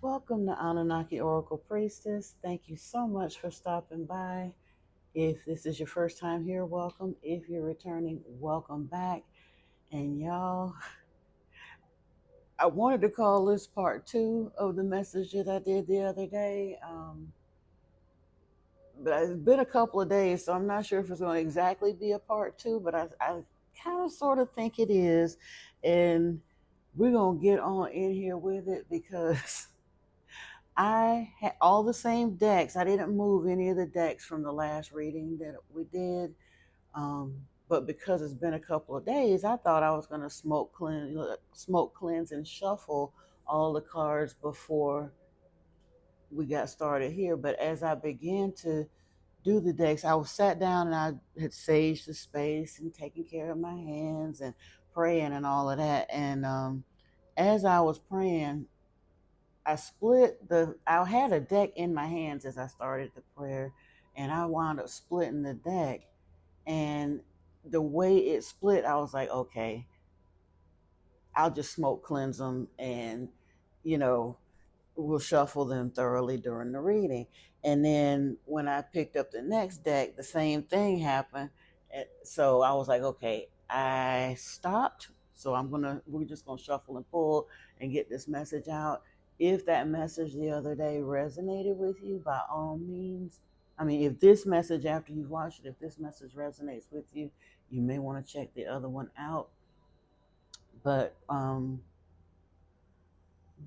Welcome to Anunnaki Oracle Priestess. Thank you so much for stopping by. If this is your first time here, welcome. If you're returning, welcome back. And y'all, I wanted to call this part two of the message that I did the other day. But it's been a couple of days, so I'm not sure if it's going to exactly be a part two, but I kind of sort of think it is. And we're going to get on in here with it because I had all the same decks. I didn't move any of the decks from the last reading that we did. But because it's been a couple of days, I thought I was going to smoke cleanse, and shuffle all the cards before we got started here. But as I began to do the decks, I was sat down and I had saged the space and taken care of my hands and praying and all of that. And as I was praying, I had a deck in my hands as I started the prayer, and I wound up splitting the deck. And the way it split, I was like, okay, I'll just smoke cleanse them, and, you know, we'll shuffle them thoroughly during the reading. And then when I picked up the next deck, the same thing happened. So I was like, okay, I stopped. So we're just gonna shuffle and pull and get this message out. If that message the other day resonated with you, by all means, I mean, if this message after you've watched it, if this message resonates with you, you may want to check the other one out. But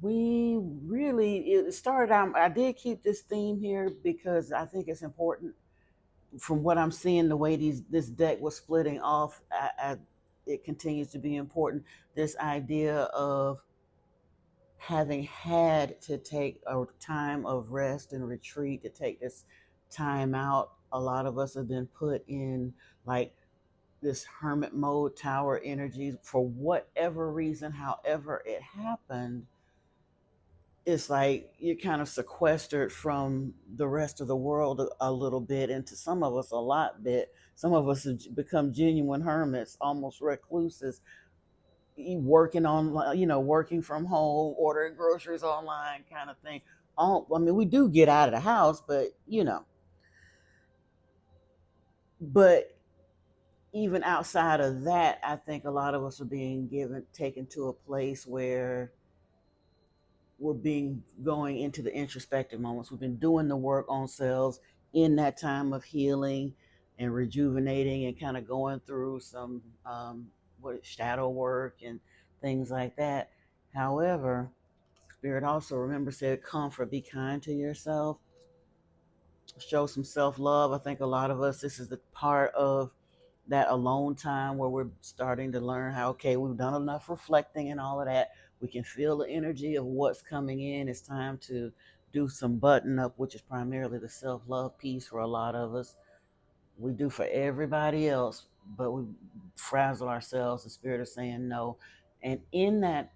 it started out, I did keep this theme here because I think it's important. From what I'm seeing, the way this deck was splitting off, it continues to be important. This idea of having had to take a time of rest and retreat, to take this time out. A lot of us have been put in like this hermit mode, tower energies, for whatever reason, however it happened. It's like you're kind of sequestered from the rest of the world a little bit, and to some of us a lot bit. Some of us have become genuine hermits, almost recluses, working from home, ordering groceries online, kind of thing. I mean, we do get out of the house, but even outside of that, I think a lot of us are being taken to a place where we're being going into the introspective moments. We've been doing the work on selves in that time of healing and rejuvenating, and kind of going through some shadow work and things like that. However, Spirit also, remember, said, comfort, be kind to yourself, show some self love. I think a lot of us, this is the part of that alone time where we're starting to learn how, okay, we've done enough reflecting and all of that. We can feel the energy of what's coming in. It's time to do some button up, which is primarily the self love piece for a lot of us. We do for everybody else, but we frazzle ourselves. The Spirit is saying no. And in that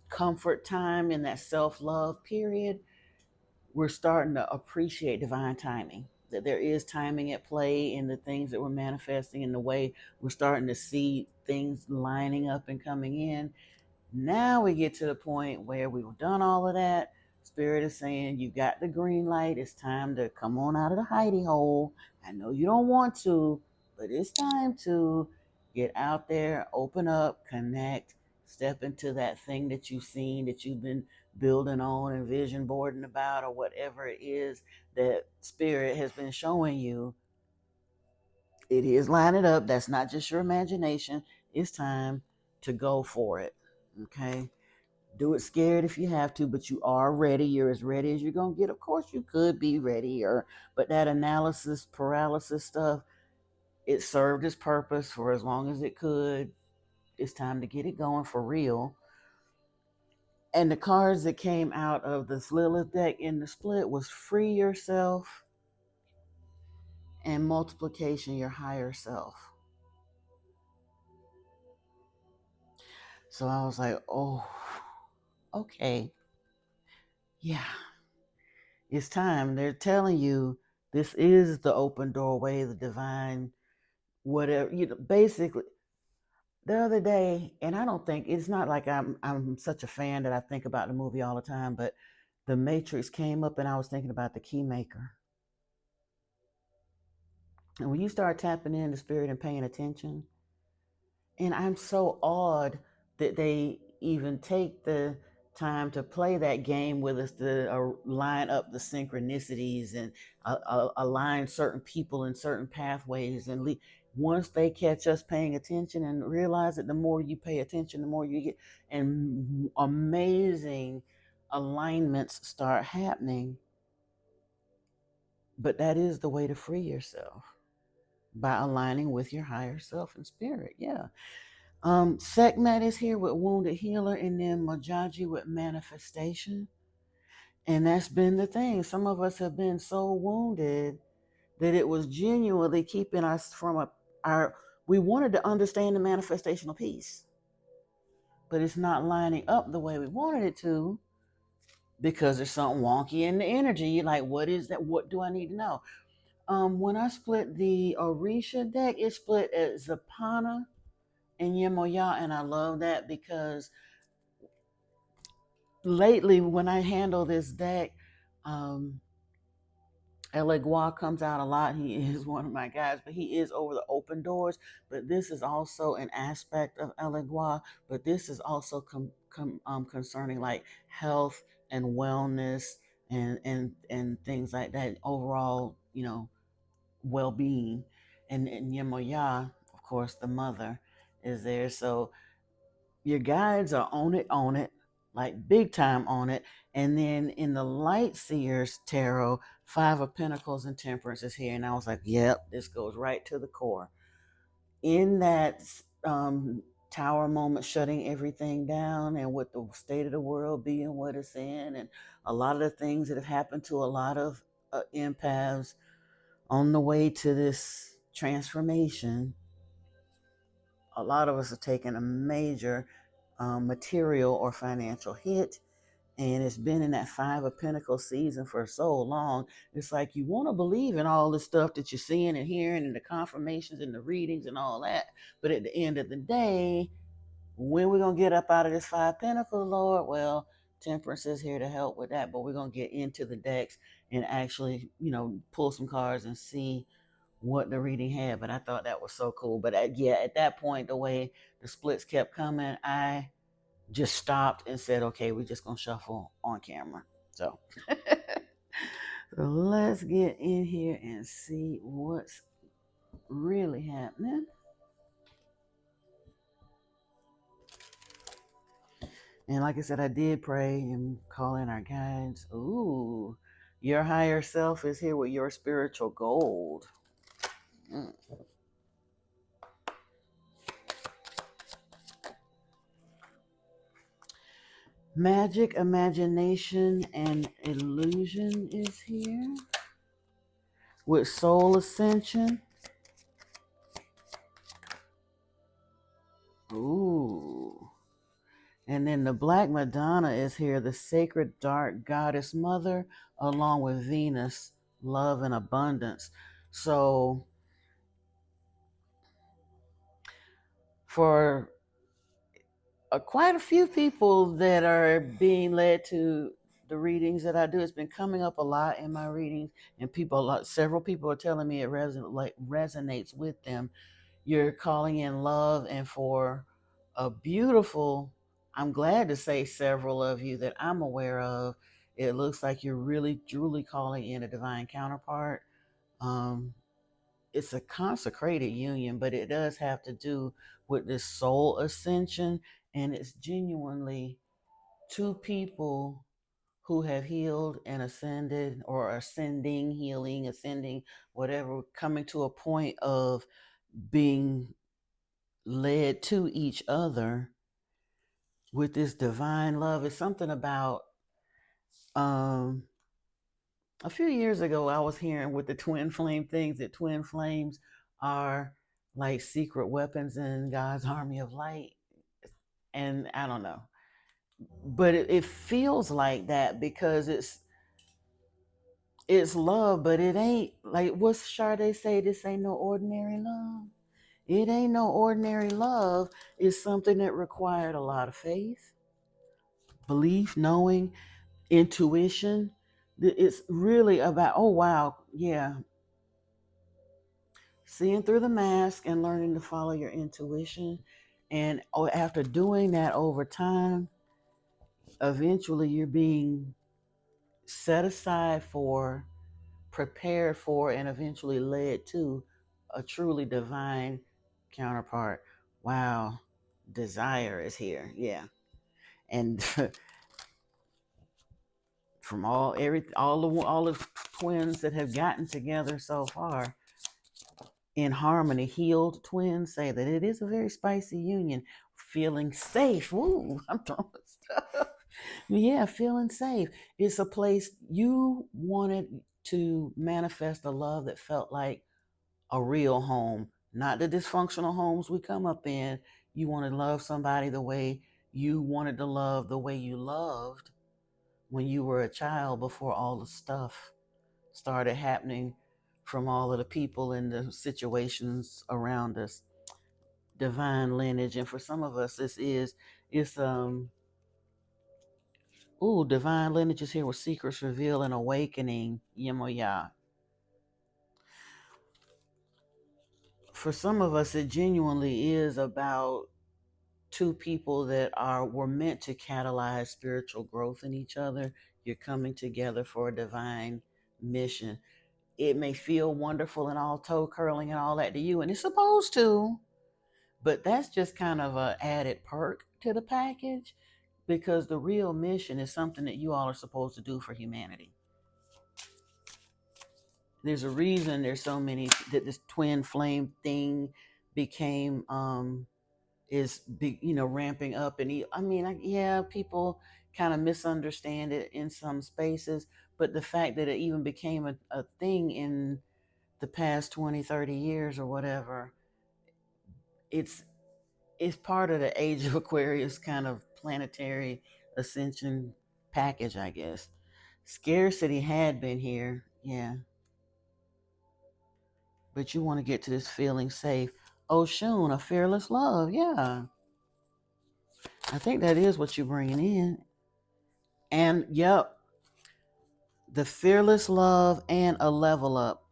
comfort time, in that self love period, we're starting to appreciate divine timing. That there is timing at play in the things that we're manifesting, in the way we're starting to see things lining up and coming in. Now we get to the point where we've done all of that. Spirit is saying, you got the green light. It's time to come on out of the hidey hole. I know you don't want to, but it's time to get out there, open up, connect, step into that thing that you've seen, that you've been building on and vision boarding about, or whatever it is that Spirit has been showing you. It is lining up. That's not just your imagination. It's time to go for it. Okay? Do it scared if you have to, but you are ready. You're as ready as you're going to get. Of course, you could be readier, but that analysis paralysis stuff, it served its purpose for as long as it could. It's time to get it going for real. And the cards that came out of this Lilith deck in the split was free yourself and multiplication, your higher self. So I was like, oh, okay. Yeah, it's time. They're telling you this is the open doorway, the divine, whatever, basically. The other day, and I don't think it's not like I'm such a fan that I think about the movie all the time, but The Matrix came up and I was thinking about the Keymaker. And when you start tapping in the spirit and paying attention, and I'm so awed that they even take the time to play that game with us to line up the synchronicities and align certain people in certain pathways and once they catch us paying attention and realize that the more you pay attention the more you get and amazing alignments start happening. But that is the way to free yourself, by aligning with your higher self and spirit. Yeah. Sekhmet is here with Wounded Healer, and then Majaji with Manifestation. And that's been the thing. Some of us have been so wounded that it was genuinely keeping us from our. We wanted to understand the manifestation of peace, but it's not lining up the way we wanted it to because there's something wonky in the energy. You're like, what is that? What do I need to know? When I split the Orisha deck, it split as Zapana and Yemoya, and I love that because lately when I handle this deck, um, Elegua comes out a lot. He is one of my guys, but he is over the open doors. But this is also an aspect of Elegua, but this is also concerning like health and wellness and things like that. Overall, well-being. And Yemoya, of course, the mother is there. So your guides are on it, like big time on it. And then in the Light Seers Tarot, Five of Pentacles and Temperance is here. And I was like, yep, this goes right to the core. In that tower moment, shutting everything down, and with the state of the world being what it's in, and a lot of the things that have happened to a lot of empaths on the way to this transformation, a lot of us are taking a major material or financial hit. And it's been in that Five of Pentacles season for so long. It's like you want to believe in all the stuff that you're seeing and hearing and the confirmations and the readings and all that. But at the end of the day, when we're going to get up out of this Five Pentacles, Lord? Well, Temperance is here to help with that. But we're going to get into the decks and actually, pull some cards and see what the reading had. But I thought that was so cool. But at that point, the way the splits kept coming, I just stopped and said, okay, we're just going to shuffle on camera. So, so let's get in here and see what's really happening. And like I said, I did pray and call in our guides. Ooh, your higher self is here with your spiritual gold. Mm. Magic, imagination, and illusion is here with soul ascension. Ooh. And then the Black Madonna is here, the sacred dark goddess mother, along with Venus, love and abundance. So for quite a few people that are being led to the readings that I do, it's been coming up a lot in my readings, and several people are telling me it resonates with them. You're calling in love, and for a beautiful, I'm glad to say several of you that I'm aware of, it looks like you're really truly calling in a divine counterpart. Um, it's a consecrated union, but it does have to do with this soul ascension, and it's genuinely two people who have healed and ascended, or ascending, healing, ascending, whatever, coming to a point of being led to each other with this divine love. It's something about um a few years ago I was hearing with the twin flame things that twin flames are like secret weapons in God's army of light. And I don't know, but it feels like that because it's love, but it ain't like, what's Sade say, this ain't no ordinary love. It ain't no ordinary love. It's something that required a lot of faith, belief, knowing, intuition. It's really about, oh, wow, yeah, seeing through the mask and learning to follow your intuition. And after doing that over time, eventually you're being set aside for, prepared for, and eventually led to a truly divine counterpart. Wow, desire is here. Yeah. And from all the twins that have gotten together so far in harmony, healed twins say that it is a very spicy union. Feeling safe. Woo, I'm throwing stuff. Yeah, feeling safe. It's a place you wanted to manifest a love that felt like a real home, not the dysfunctional homes we come up in. You want to love somebody the way you wanted to love, the way you loved when you were a child before all the stuff started happening from all of the people and the situations around us. Divine lineage. And for some of us, it's divine lineage is here with secrets revealed and awakening. Yemoya. For some of us, it genuinely is about two people that were meant to catalyze spiritual growth in each other. You're coming together for a divine mission. It may feel wonderful and all toe curling and all that to you, and it's supposed to, but that's just kind of a added perk to the package, because the real mission is something that you all are supposed to do for humanity. There's a reason there's so many that this twin flame thing became ramping up. And yeah, people kind of misunderstand it in some spaces, but the fact that it even became a thing in the past 20, 30 years or whatever, it's it's part of the age of Aquarius kind of planetary ascension package, I guess. Scarcity had been here, yeah, but you want to get to this feeling safe. Oshun, a fearless love, yeah. I think that is what you're bringing in. And yep, the fearless love and a level up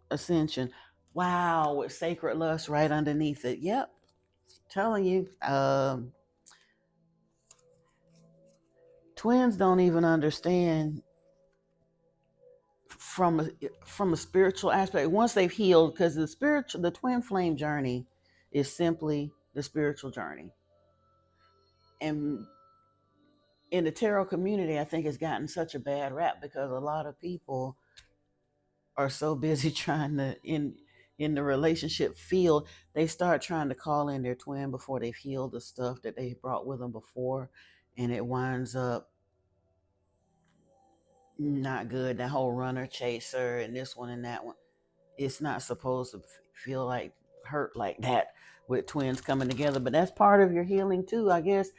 ascension. Wow, with sacred lust right underneath it. Yep, telling you. Twins don't even understand from a spiritual aspect once they've healed, because the twin flame journey is simply the spiritual journey. And in the tarot community, I think it's gotten such a bad rap because a lot of people are so busy trying to in the relationship field, they start trying to call in their twin before they've healed the stuff that they brought with them before, and it winds up not good. That whole runner chaser and this one and that one, it's not supposed to feel like hurt like that with twins coming together, but that's part of your healing too, I guess.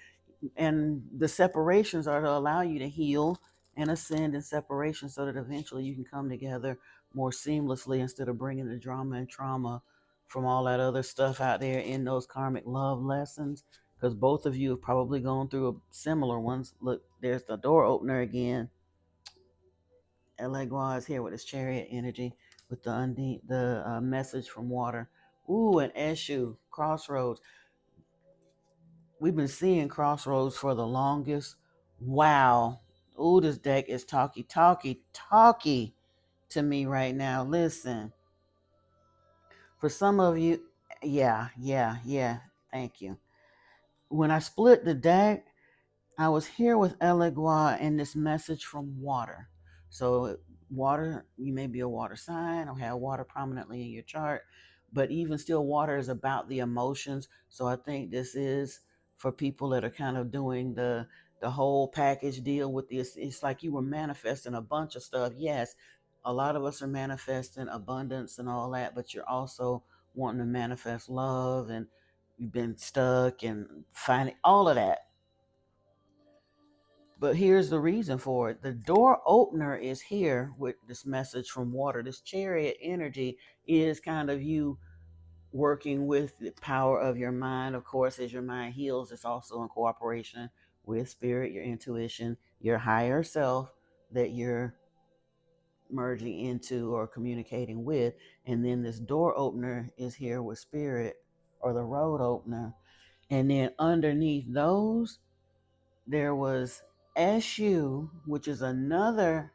And the separations are to allow you to heal and ascend in separation so that eventually you can come together more seamlessly instead of bringing the drama and trauma from all that other stuff out there in those karmic love lessons, because both of you have probably gone through similar ones. Look, there's the door opener again. Elegua is here with his chariot energy with the message from water. Ooh, and Eshu, crossroads. We've been seeing crossroads for the longest. Wow. Ooh, this deck is talky to me right now. Listen, for some of you, yeah. Thank you. When I split the deck, I was here with Elegua and this message from water. So, water, you may be a water sign or have water prominently in your chart, but even still, water is about the emotions. So, I think this is for people that are kind of doing the whole package deal with this. It's like you were manifesting a bunch of stuff. Yes, a lot of us are manifesting abundance and all that, but you're also wanting to manifest love, and you've been stuck and finding all of that. But here's the reason for it. The door opener is here with this message from water. This chariot energy is kind of you working with the power of your mind. Of course, as your mind heals, it's also in cooperation with spirit, your intuition, your higher self that you're merging into or communicating with. And then this door opener is here with spirit, or the road opener. And then underneath those, there was Eshu, which is another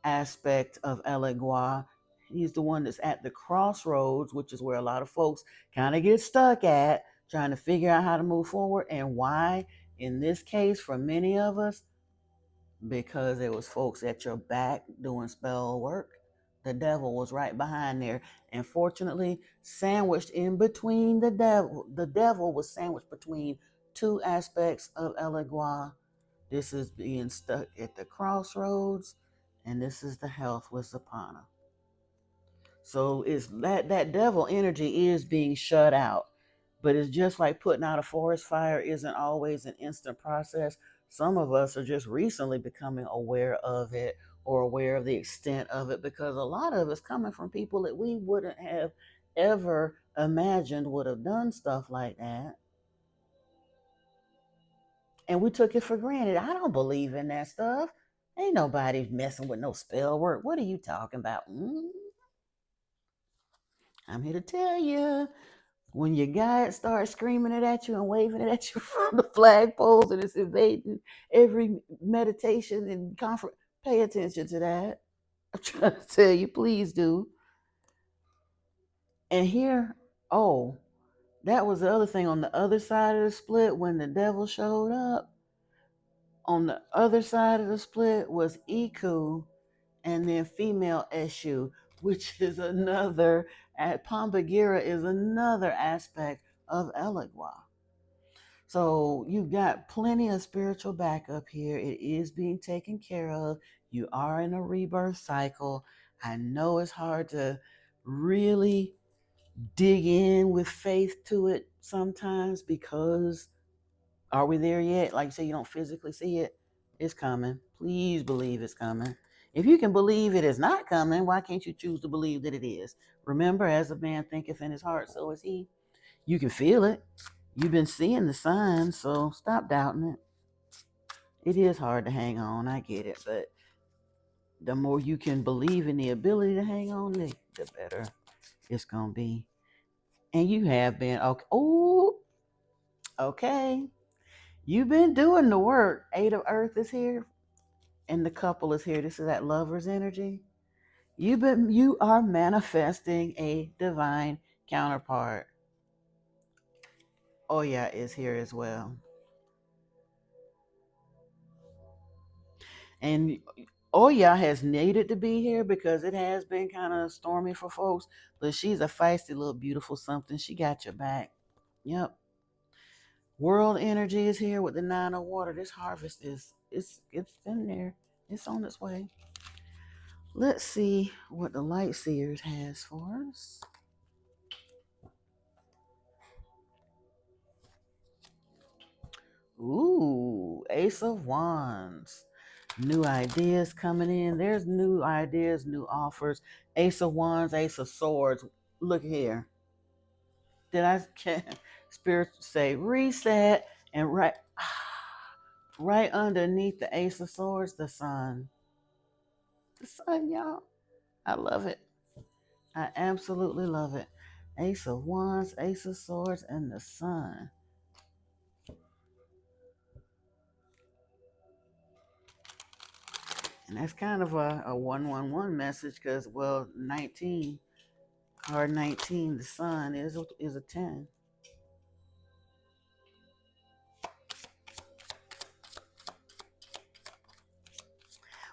aspect of Elegua. He's the one that's at the crossroads, which is where a lot of folks kind of get stuck at, trying to figure out how to move forward. And why, in this case, for many of us, because there was folks at your back doing spell work. The devil was right behind there. And fortunately, sandwiched in between the devil was sandwiched between two aspects of Elegua. This is being stuck at the crossroads, and this is the health with Zapana. So it's that devil energy is being shut out. But it's just like putting out a forest fire isn't always an instant process. Some of us are just recently becoming aware of it or aware of the extent of it, because a lot of it's coming from people that we wouldn't have ever imagined would have done stuff like that. And we took it for granted. I don't believe in that stuff. Ain't nobody messing with no spell work. What are you talking about? I'm here to tell you. When your guide starts screaming it at you and waving it at you from the flagpoles and it's invading every meditation and conference, pay attention to that. I'm trying to tell you, please do. And here, oh, that was the other thing on the other side of the split when the devil showed up. On the other side of the split was Iku and then female Eshu, which is another, at Pombagira is another aspect of Elegua. So you got plenty of spiritual backup here. It is being taken care of. You are in a rebirth cycle. I know it's hard to really dig in with faith to it sometimes, because are we there yet? Like you say, you don't physically see it. It's coming. Please believe it's coming. If you can believe it is not coming, why can't you choose to believe that it is? Remember, as a man thinketh in his heart, so is he. You can feel it. You've been seeing the signs, so stop doubting it. It is hard to hang on, I get it, but the more you can believe in the ability to hang on, the better it's gonna be. And you have been okay. Oh, okay. You've been doing the work. Eight of Earth is here, and the couple is here. This is that lover's energy. You are manifesting a divine counterpart. Oh yeah, is here as well. And Oya has needed to be here because it has been kind of stormy for folks, but she's a feisty little beautiful something. She got your back. Yep. World energy is here with the nine of water. This harvest is it's in there. It's on its way. Let's see what the light seers has for us. Ooh, Ace of Wands. New ideas coming in. There's new ideas, new offers. Ace of Wands, Ace of Swords. Look here. Did I can Spirit say reset and right underneath the Ace of Swords, the Sun. The Sun, y'all. I love it. I absolutely love it. Ace of Wands, Ace of Swords, and the Sun. And that's kind of a 111 message because, well, 19, card 19, the Sun is a 10.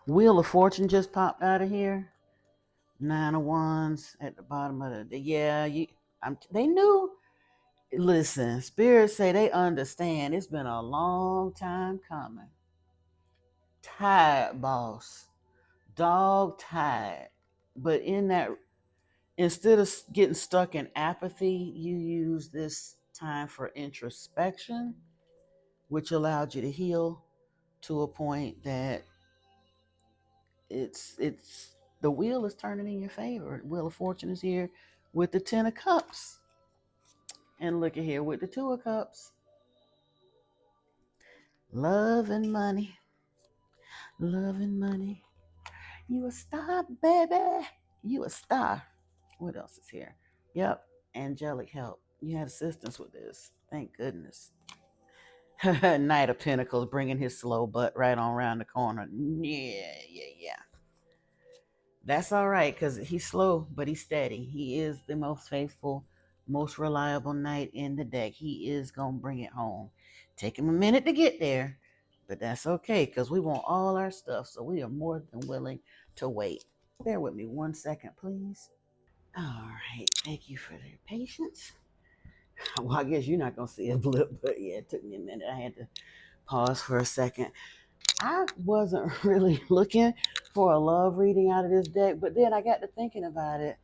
Wheel of Fortune just popped out of here. Nine of Wands at the bottom of the yeah. They knew. Listen, spirits say they understand. It's been a long time coming. Tired, boss. Dog tired. But in that, instead of getting stuck in apathy, you use this time for introspection, which allowed you to heal to a point that it's the wheel is turning in your favor. Wheel of Fortune is here with the Ten of Cups. And look at here with the Two of Cups. Love and money. Love and money. You a star, baby. You a star. What else is here? Yep. Angelic help. You had assistance with this. Thank goodness. Knight of Pentacles bringing his slow butt right on around the corner. Yeah, yeah, yeah. That's all right because he's slow, but he's steady. He is the most faithful, most reliable knight in the deck. He is going to bring it home. Take him a minute to get there, but that's okay because we want all our stuff. So we are more than willing to wait. Bear with me 1 second, please. All right. Thank you for your patience. Well, I guess you're not going to see a blip, but yeah, it took me a minute. I had to pause for a second. I wasn't really looking for a love reading out of this deck, but then I got to thinking about it.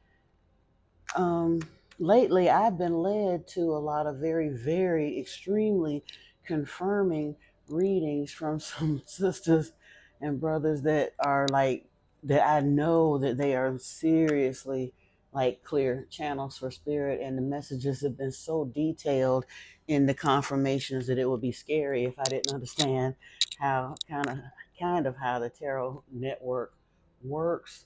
um, Lately I've been led to a lot of very, very extremely confirming readings from some sisters and brothers that are like, that I know that they are seriously like clear channels for spirit, and the messages have been so detailed in the confirmations that it would be scary if I didn't understand how kind of how the tarot network works.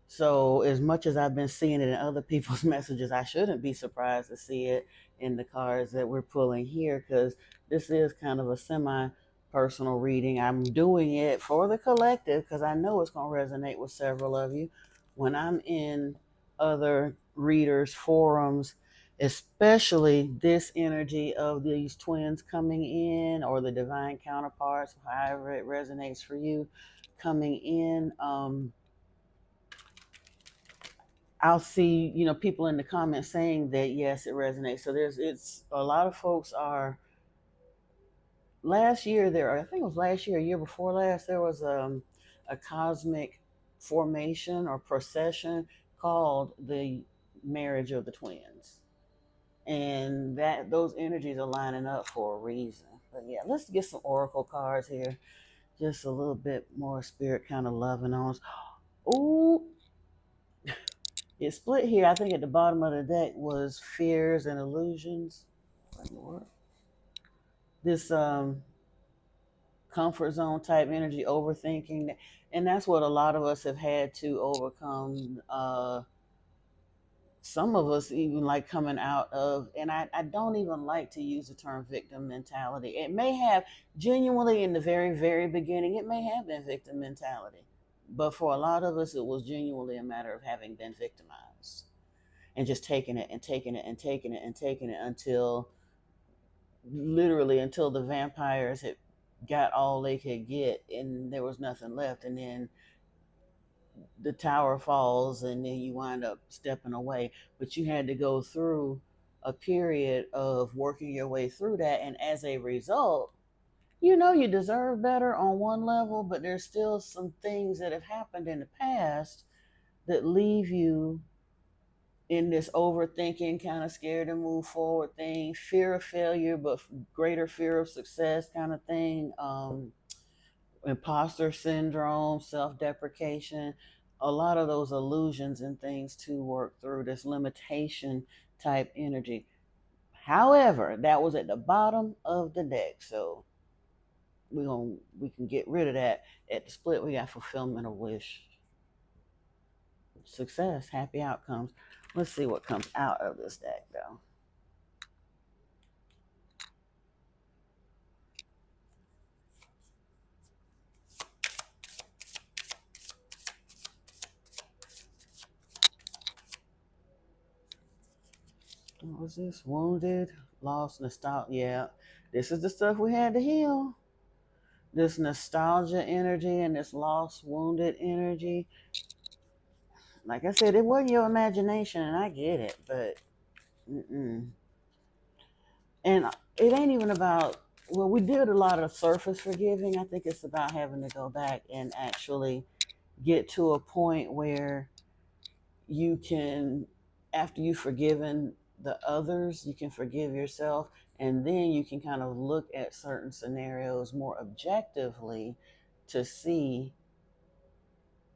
So as much as I've been seeing it in other people's messages, I shouldn't be surprised to see it in the cards that we're pulling here, because this is kind of a semi-personal reading. I'm doing it for the collective because I know it's going to resonate with several of you. When I'm in other readers' forums, especially this energy of these twins coming in, or the divine counterparts, however it resonates for you, coming in. I'll see, people in the comments saying that yes, it resonates. So it's a lot of folks are. Last year there, I think it was last year, a year before last, there was a cosmic formation or procession called the marriage of the twins, and that those energies are lining up for a reason. But yeah, let's get some oracle cards here, just a little bit more spirit kind of loving on us. Ooh, it split here. I think at the bottom of the deck was fears and illusions. This comfort zone type energy, overthinking, and that's what a lot of us have had to overcome. Some of us even like coming out of, and I don't even like to use the term victim mentality. It may have genuinely in the very, very beginning, it may have been victim mentality, but for a lot of us, it was genuinely a matter of having been victimized and just taking it and taking it and taking it and taking it until, literally, until the vampires had got all they could get and there was nothing left, and then the tower falls and then you wind up stepping away. But you had to go through a period of working your way through that, and as a result, you deserve better on one level, but there's still some things that have happened in the past that leave you in this overthinking, kind of scared to move forward thing, fear of failure, but greater fear of success kind of thing, imposter syndrome, self deprecation, a lot of those illusions and things to work through, this limitation type energy. However, that was at the bottom of the deck. So we can get rid of that. At the split, we got fulfillment of wish, success, happy outcomes. Let's see what comes out of this deck though. What was this? Wounded, lost, nostalgia. Yeah, this is the stuff we had to heal. This nostalgia energy and this lost, wounded energy. Like I said, it wasn't your imagination, and I get it, but mm-mm. And it ain't even about. Well, we did a lot of surface forgiving. I think it's about having to go back and actually get to a point where you can, after you've forgiven the others, you can forgive yourself, and then you can kind of look at certain scenarios more objectively to see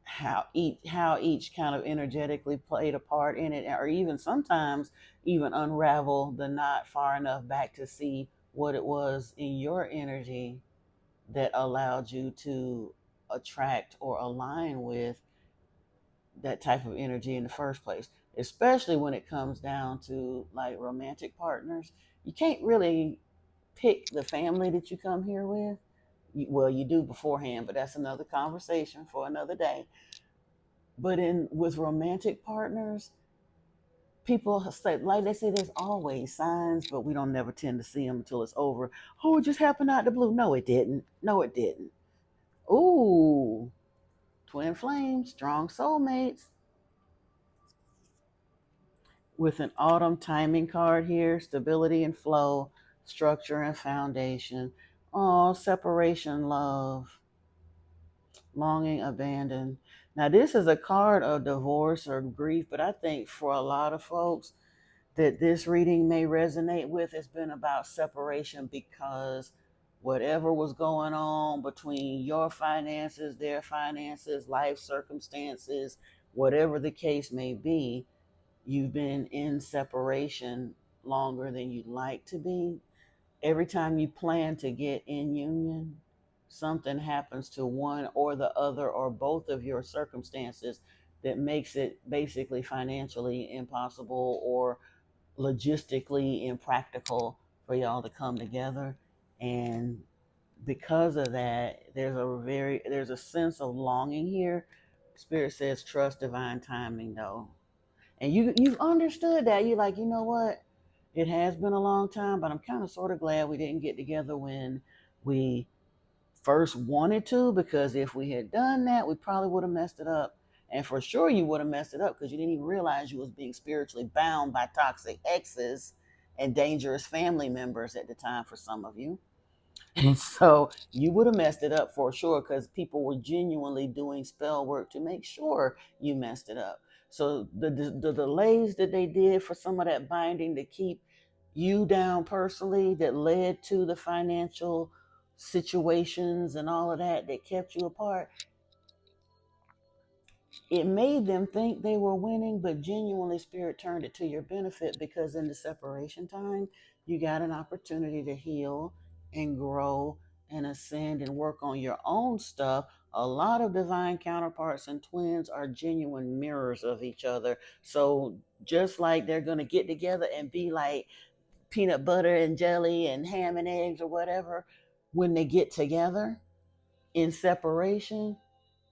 how each kind of energetically played a part in it, or even sometimes even unravel the knot far enough back to see what it was in your energy that allowed you to attract or align with that type of energy in the first place, especially when it comes down to like romantic partners. You can't really pick the family that you come here with. Well, you do beforehand, but that's another conversation for another day. But in with romantic partners, people say, like they say, there's always signs, but we don't never tend to see them until it's over. Oh, it just happened out of the blue. No, it didn't. No, it didn't. Ooh, twin flames, strong soulmates. With an autumn timing card here, stability and flow, structure and foundation. Oh, separation, love, longing, abandon. Now, this is a card of divorce or grief, but I think for a lot of folks that this reading may resonate with has been about separation, because whatever was going on between your finances, their finances, life circumstances, whatever the case may be, you've been in separation longer than you'd like to be. Every time you plan to get in union, something happens to one or the other or both of your circumstances that makes it basically financially impossible or logistically impractical for y'all to come together. And because of that, there's a sense of longing here. Spirit says trust divine timing though. And you've understood that. You're like, you know what? It has been a long time, but I'm kind of sort of glad we didn't get together when we first wanted to, because if we had done that, we probably would have messed it up. And for sure you would have messed it up because you didn't even realize you was being spiritually bound by toxic exes and dangerous family members at the time for some of you. And so you would have messed it up for sure, because people were genuinely doing spell work to make sure you messed it up. So the delays that they did for some of that binding to keep you down personally, that led to the financial situations and all of that that kept you apart, it made them think they were winning, but genuinely spirit turned it to your benefit, because in the separation time, you got an opportunity to heal and grow and ascend and work on your own stuff. A lot of divine counterparts and twins are genuine mirrors of each other. So just like they're going to get together and be like peanut butter and jelly and ham and eggs or whatever, when they get together in separation,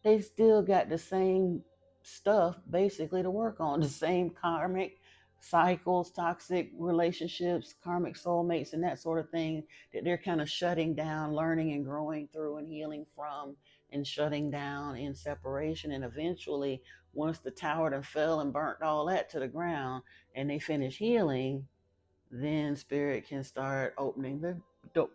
they still got the same stuff basically to work on, the same karmic cycles, toxic relationships, karmic soulmates, and that sort of thing that they're kind of shutting down, learning and growing through and healing from, and shutting down in separation. And eventually, once the tower done fell and burnt all that to the ground and they finish healing, then spirit can start opening the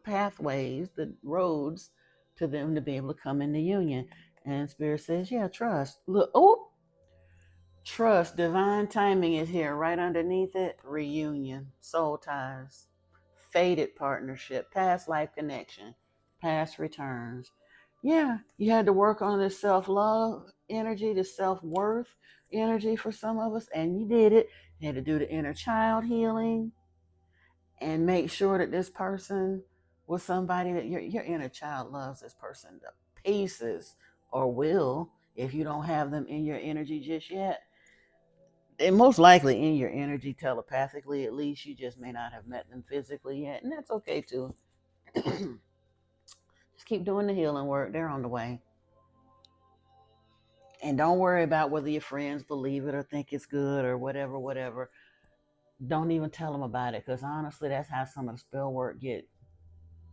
pathways, the roads to them to be able to come into union. And spirit says, yeah, trust. Look, oh, trust. Divine timing is here right underneath it. Reunion, soul ties, fated partnership, past life connection, past returns. Yeah, you had to work on this self love energy, this self worth energy for some of us, and you did it. You had to do the inner child healing and make sure that this person was somebody that your inner child loves this person to pieces, or will, if you don't have them in your energy just yet. And most likely in your energy telepathically, at least. You just may not have met them physically yet, and that's okay too. Just keep doing the healing work. They're on the way. And don't worry about whether your friends believe it or think it's good or whatever, whatever. Don't even tell them about it, because honestly, that's how some of the spell work get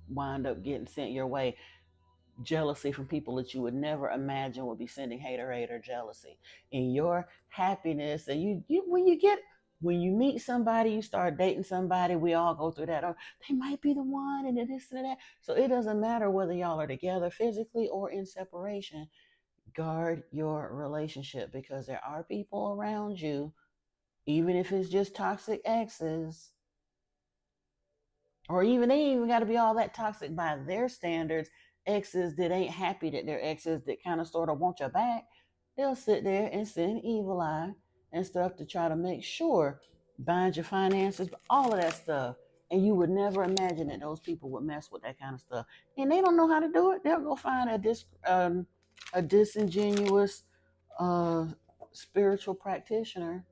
wind up getting sent your way. Jealousy from people that you would never imagine would be sending hate or jealousy. In your happiness, and you when you meet somebody, you start dating somebody, we all go through that. Or they might be the one, and this and that. So it doesn't matter whether y'all are together physically or in separation. Guard your relationship, because there are people around you, even if it's just toxic exes, or even they ain't even got to be all that toxic by their standards. Exes that ain't happy that they're exes, that kind of sort of want you back. they'll sit there and send evil eye and stuff to try to make sure, bind your finances, all of that stuff. And you would never imagine that those people would mess with that kind of stuff. And they don't know how to do it. They'll go find a disingenuous uh, spiritual practitioner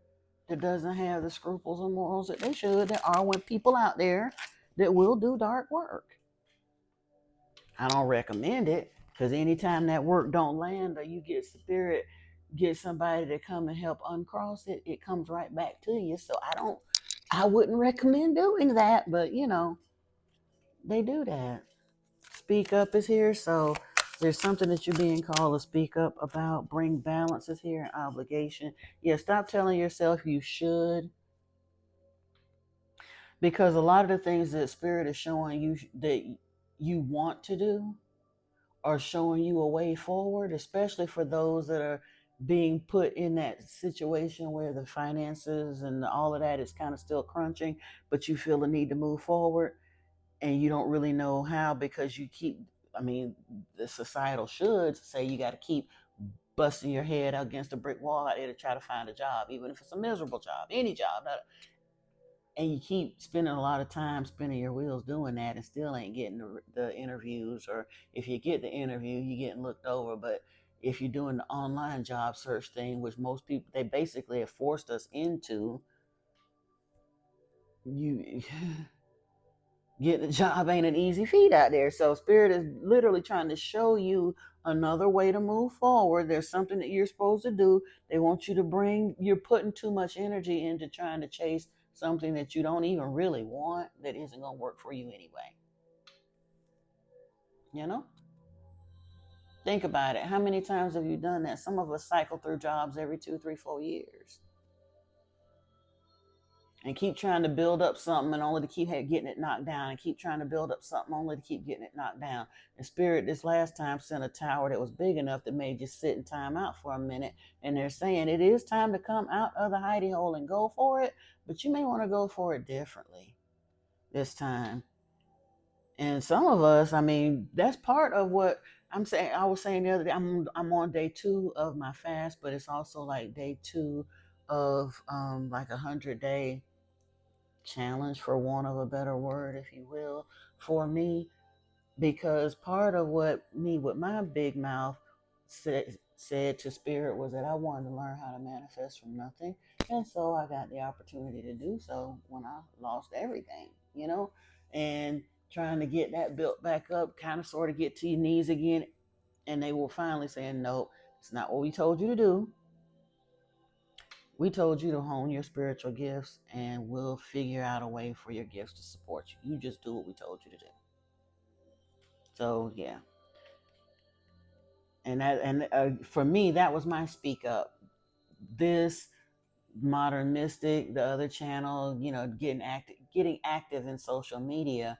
that doesn't have the scruples and morals that they should. There are with people out there that will do dark work. I don't recommend it, because anytime that work don't land or you get spirit, get somebody to come and help uncross it, it comes right back to you. So I wouldn't recommend doing that, but they do that. Speak up is here, so there's something that you're being called to speak up about. Bring balance is here, and obligation. Yeah, stop telling yourself you should, because a lot of the things that spirit is showing you that you want to do are showing you a way forward, especially for those that are being put in that situation where the finances and all of that is kind of still crunching, but you feel the need to move forward and you don't really know how, because you keep, I mean, the societal should say you got to keep busting your head against a brick wall out there to try to find a job, even if it's a miserable job, any job, and you keep spending a lot of time spinning your wheels doing that and still ain't getting the interviews, or if you get the interview you're getting looked over. But if you're doing the online job search thing, which most people, they basically have forced us into, you getting a job ain't an easy feat out there. So spirit is literally trying to show you another way to move forward. There's something that you're supposed to do. They want you to bring, you're putting too much energy into trying to chase something that you don't even really want, that isn't going to work for you anyway. You know, think about it. How many times have you done that? Some of us cycle through jobs every 2, 3, 4 years and keep trying to build up something, and only to keep getting it knocked down, and keep trying to build up something only to keep getting it knocked down. And spirit this last time sent a tower that was big enough that made you sit and time out for a minute. And they're saying it is time to come out of the hidey hole and go for it, but you may want to go for it differently this time. And some of us, I mean, that's part of what I'm saying. I was saying the other day, I'm on day 2 of my fast, but it's also like day 2 of like 100-day challenge, for want of a better word, if you will, for me. Because part of what me with my big mouth said to spirit was that I wanted to learn how to manifest from nothing. And so I got the opportunity to do so when I lost everything, and trying to get that built back up, kind of sort of get to your knees again. And they were finally saying, no, it's not what we told you to do. We told you to hone your spiritual gifts, and we'll figure out a way for your gifts to support you. You just do what we told you to do. So yeah, and for me, that was my speak up. This modern mystic, the other channel, getting active in social media.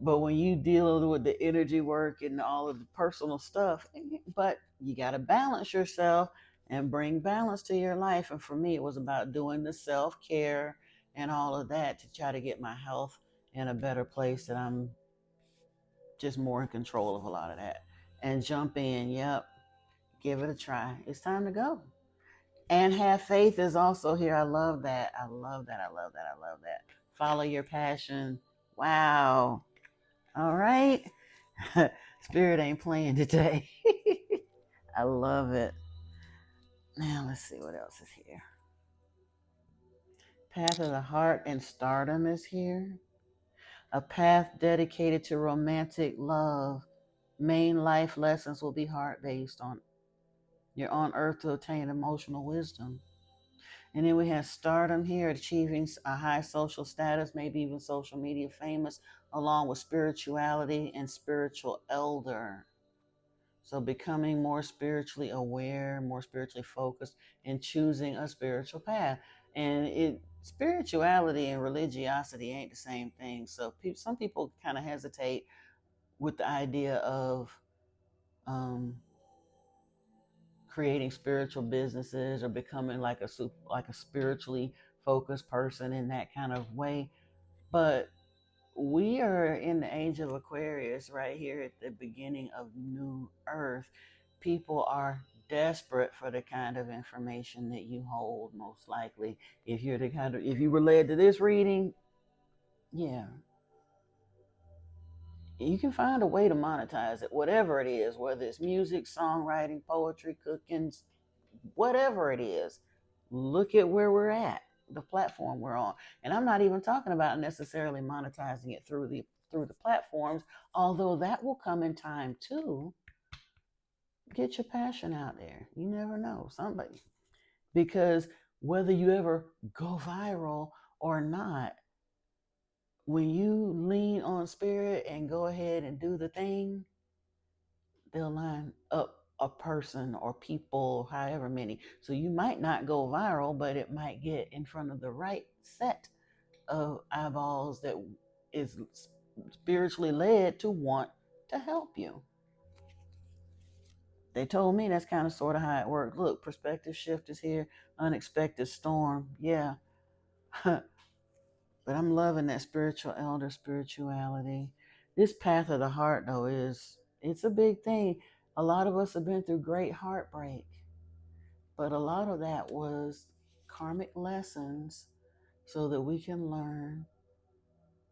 But when you deal with the energy work and all of the personal stuff, but you got to balance yourself and bring balance to your life. And for me, it was about doing the self-care and all of that to try to get my health in a better place, that I'm just more in control of a lot of that. And jump in, yep, give it a try. It's time to go. And have faith is also here. I love that. I love that. I love that. I love that. Follow your passion. Wow. All right. Spirit ain't playing today. I love it. Now let's see what else is here. Path of the Heart and Stardom is here. A path dedicated to romantic love. Main life lessons will be heart based. You're on earth to attain emotional wisdom. And then we have Stardom here, achieving a high social status, maybe even social media famous, along with spirituality and spiritual elder. So becoming more spiritually aware, more spiritually focused, and choosing a spiritual path. And spirituality and religiosity ain't the same thing. So some people kind of hesitate with the idea of um, creating spiritual businesses or becoming like a spiritually focused person in that kind of way. But we are in the age of Aquarius right here at the beginning of new earth. People are desperate for the kind of information that you hold, most likely. If you're the kind of, if you were led to this reading, yeah, you can find a way to monetize it, whatever it is, whether it's music, songwriting, poetry, cooking, whatever it is. Look at where we're at, the platform we're on. And I'm not even talking about necessarily monetizing it through the platforms, although that will come in time too. Get your passion out there. You never know, somebody. Because whether you ever go viral or not, when you lean on spirit and go ahead and do the thing, they'll line up a person or people, however many. So you might not go viral, but it might get in front of the right set of eyeballs that is spiritually led to want to help you. They told me that's kind of sort of how it works. Look, perspective shift is here, unexpected storm. Yeah. But I'm loving that spiritual elder spirituality. This path of the heart, though, it's a big thing. A lot of us have been through great heartbreak, but a lot of that was karmic lessons so that we can learn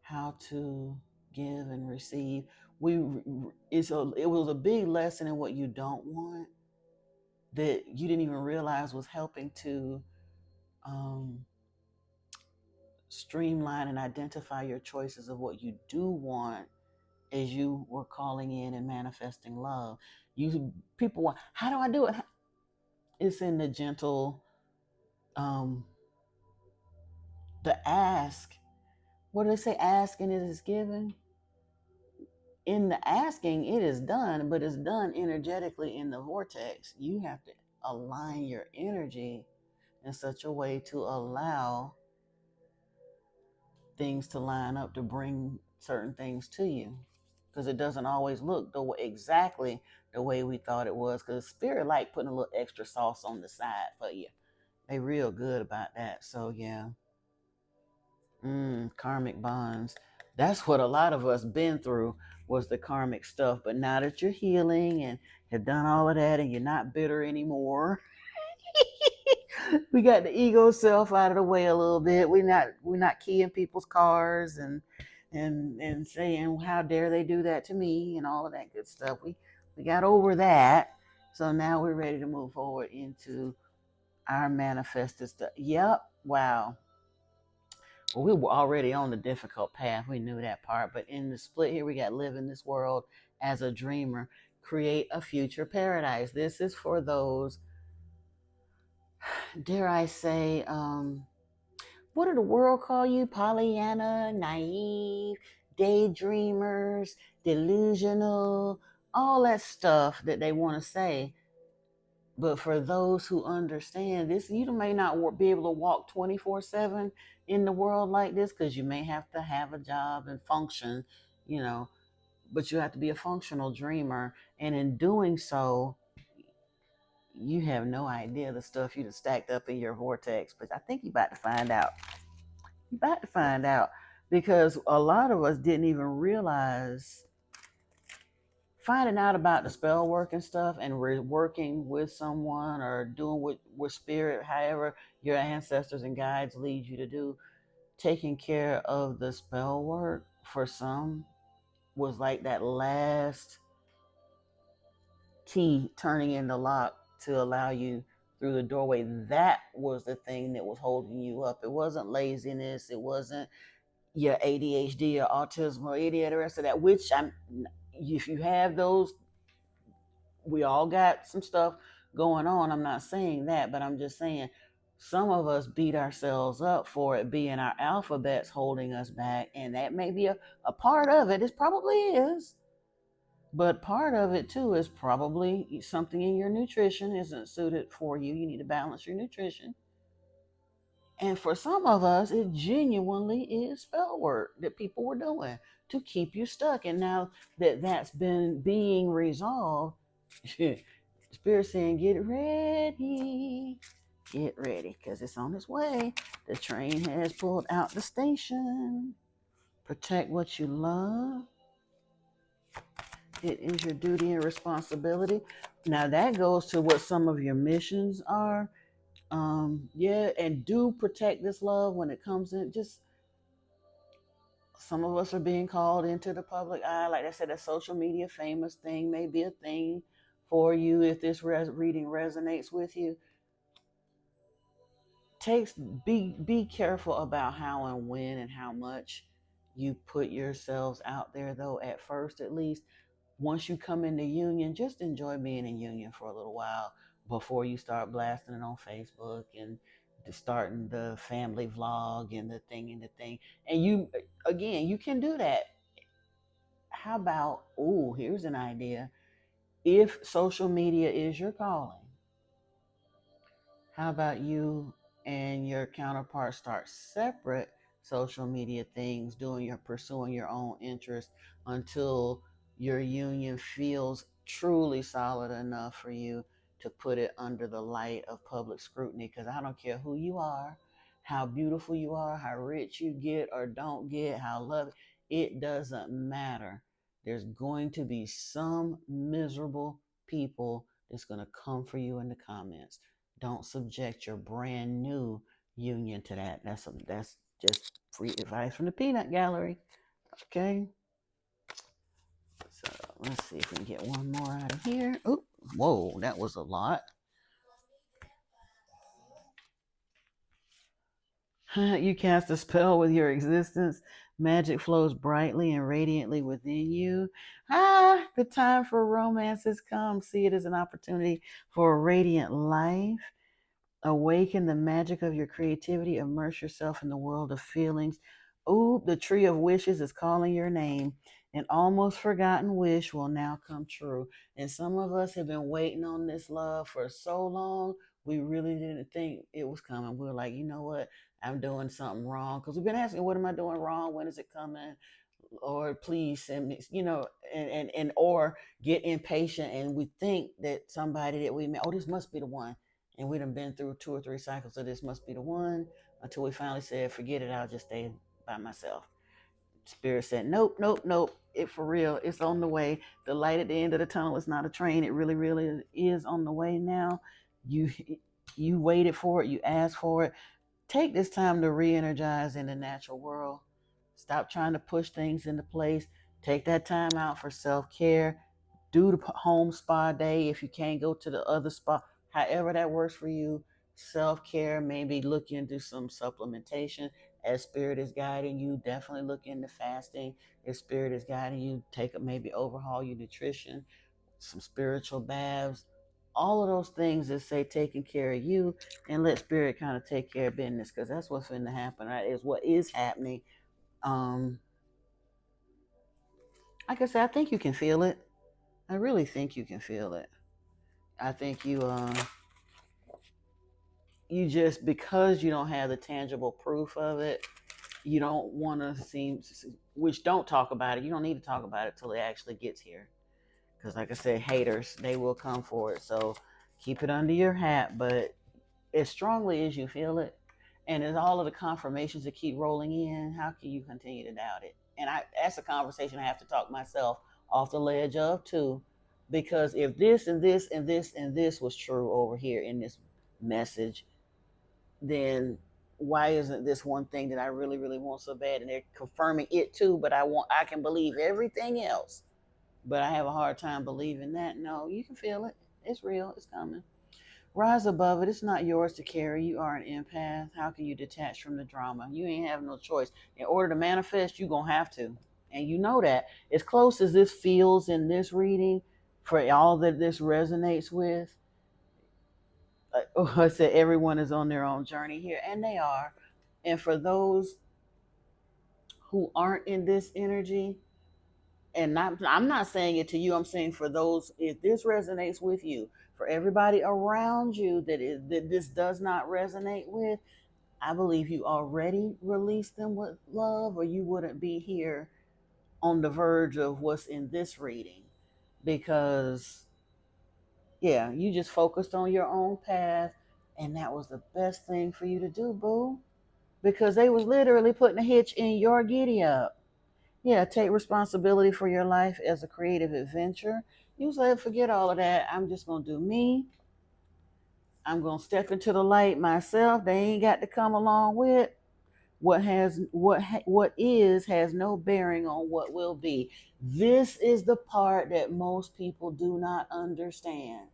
how to give and receive. It was a big lesson in what you don't want that you didn't even realize was helping to um, streamline and identify your choices of what you do want as you were calling in and manifesting love. People want, how do I do it? It's in the gentle, um, the ask. What do they say? Asking it is given. In the asking, it is done, but it's done energetically in the vortex. You have to align your energy in such a way to allow things to line up to bring certain things to you, because it doesn't always look exactly the way we thought it was, because spirit like putting a little extra sauce on the side for you. They real good about that. So yeah. Karmic bonds, that's what a lot of us been through, was the karmic stuff. But now that you're healing and have done all of that and you're not bitter anymore, we got the ego self out of the way a little bit. We're not keying people's cars and saying how dare they do that to me and all of that good stuff. We got over that. So now we're ready to move forward into our manifested stuff. Yep. Wow. Well, we were already on the difficult path. We knew that part. But in the split here, we got live in this world as a dreamer, create a future paradise. This is for those, dare I say, what did the world call you? Pollyanna, naive, daydreamers, delusional, all that stuff that they want to say. But for those who understand this, you may not be able to walk 24/7 in the world like this, because you may have to have a job and function, you know, but you have to be a functional dreamer. And in doing so, you have no idea the stuff you've stacked up in your vortex. But I think you're about to find out. You're about to find out, because a lot of us didn't even realize, finding out about the spell work and stuff, and we're working with someone or doing with spirit, however your ancestors and guides lead you to do, taking care of the spell work for some was like that last key turning in the lock to allow you through the doorway. That was the thing that was holding you up. It wasn't laziness. It wasn't your ADHD or autism or any of the rest of that, which if you have those, we all got some stuff going on. I'm not saying that, but I'm just saying some of us beat ourselves up for it being our alphabets holding us back. And that may be a part of it. It probably is. But part of it too is probably something in your nutrition isn't suited for you. You need to balance your nutrition. And for some of us, it genuinely is spell work that people were doing to keep you stuck. And now that that's been being resolved, Spirit saying, get ready, because it's on its way. The train has pulled out the station. Protect what you love. It is your duty and responsibility Now that goes to what some of your missions are. Yeah, and do protect this love when it comes in. Just some of us are being called into the public eye. Like I said, a social media famous thing may be a thing for you if this reading resonates with you. Takes be careful about how and when and how much you put yourselves out there, though, at first at least. Once you come into union, just enjoy being in union for a little while before you start blasting it on Facebook and starting the family vlog and the thing. And you, again, you can do that. How about, oh, here's an idea. If social media is your calling, how about you and your counterpart start separate social media things, pursuing your own interests until your union feels truly solid enough for you to put it under the light of public scrutiny? Because I don't care who you are, how beautiful you are, how rich you get or don't get, how loved, it doesn't matter. There's going to be some miserable people that's going to come for you in the comments. Don't subject your brand new union to that. That's just free advice from the peanut gallery. Okay. So let's see if we can get one more out of here. Oh, whoa, that was a lot. You cast a spell with your existence. Magic flows brightly and radiantly within you. The time for romance has come. See it as an opportunity for a radiant life. Awaken the magic of your creativity. Immerse yourself in the world of feelings. Ooh, the tree of wishes is calling your name. An almost forgotten wish will now come true. And some of us have been waiting on this love for so long, we really didn't think it was coming. We were like, you know what? I'm doing something wrong. Because we've been asking, what am I doing wrong? When is it coming? Or please send me, and or get impatient and we think that somebody that we met, oh, this must be the one, and we done been through 2 or 3 cycles, so this must be the one, until we finally said, forget it, I'll just stay by myself. Spirit said, nope, nope, nope, it for real, it's on the way. The light at the end of the tunnel is not a train, it really, really is on the way now. you you waited for it, you asked for it. Take this time to re-energize in the natural world. Stop trying to push things into place. Take that time out for self-care. Do the home spa day if you can't go to the other spa. However that works for you. Self-care, maybe look into some supplementation as spirit is guiding you. Definitely look into fasting if spirit is guiding you. Maybe overhaul your nutrition, some spiritual baths, all of those things that say taking care of you, and let spirit kind of take care of business, because that's what's going to happen, right? Is what is happening. um like I said, I think you can feel it. I really think you can feel it. I think you just, because you don't have the tangible proof of it, you don't want to seem, which, don't talk about it. You don't need to talk about it till it actually gets here, because like I said, haters, they will come for it. So keep it under your hat, but as strongly as you feel it, and as all of the confirmations that keep rolling in, how can you continue to doubt it? And that's a conversation I have to talk myself off the ledge of too, because if this and this and this and this was true over here in this message, then why isn't this one thing that I really, really want so bad, and they're confirming it too? But I can believe everything else, but I have a hard time believing that. No, you can feel it. It's real. It's coming. Rise above it. It's not yours to carry. You are an empath. How can you detach from the drama? You ain't have no choice. In order to manifest, you're going to have to. And you know that. As close as this feels in this reading, for all that this resonates with, I said everyone is on their own journey here, and they are. And for those who aren't in this energy, and I'm not saying it to you, I'm saying for those, if this resonates with you, for everybody around you that this does not resonate with, I believe you already released them with love, or you wouldn't be here on the verge of what's in this reading. Because yeah, you just focused on your own path, and that was the best thing for you to do, boo, because they was literally putting a hitch in your giddy up. Yeah, take responsibility for your life as a creative adventure. You say, forget all of that. I'm just going to do me. I'm going to step into the light myself. They ain't got to come along with. What is has no bearing on what will be. This is the part that most people do not understand.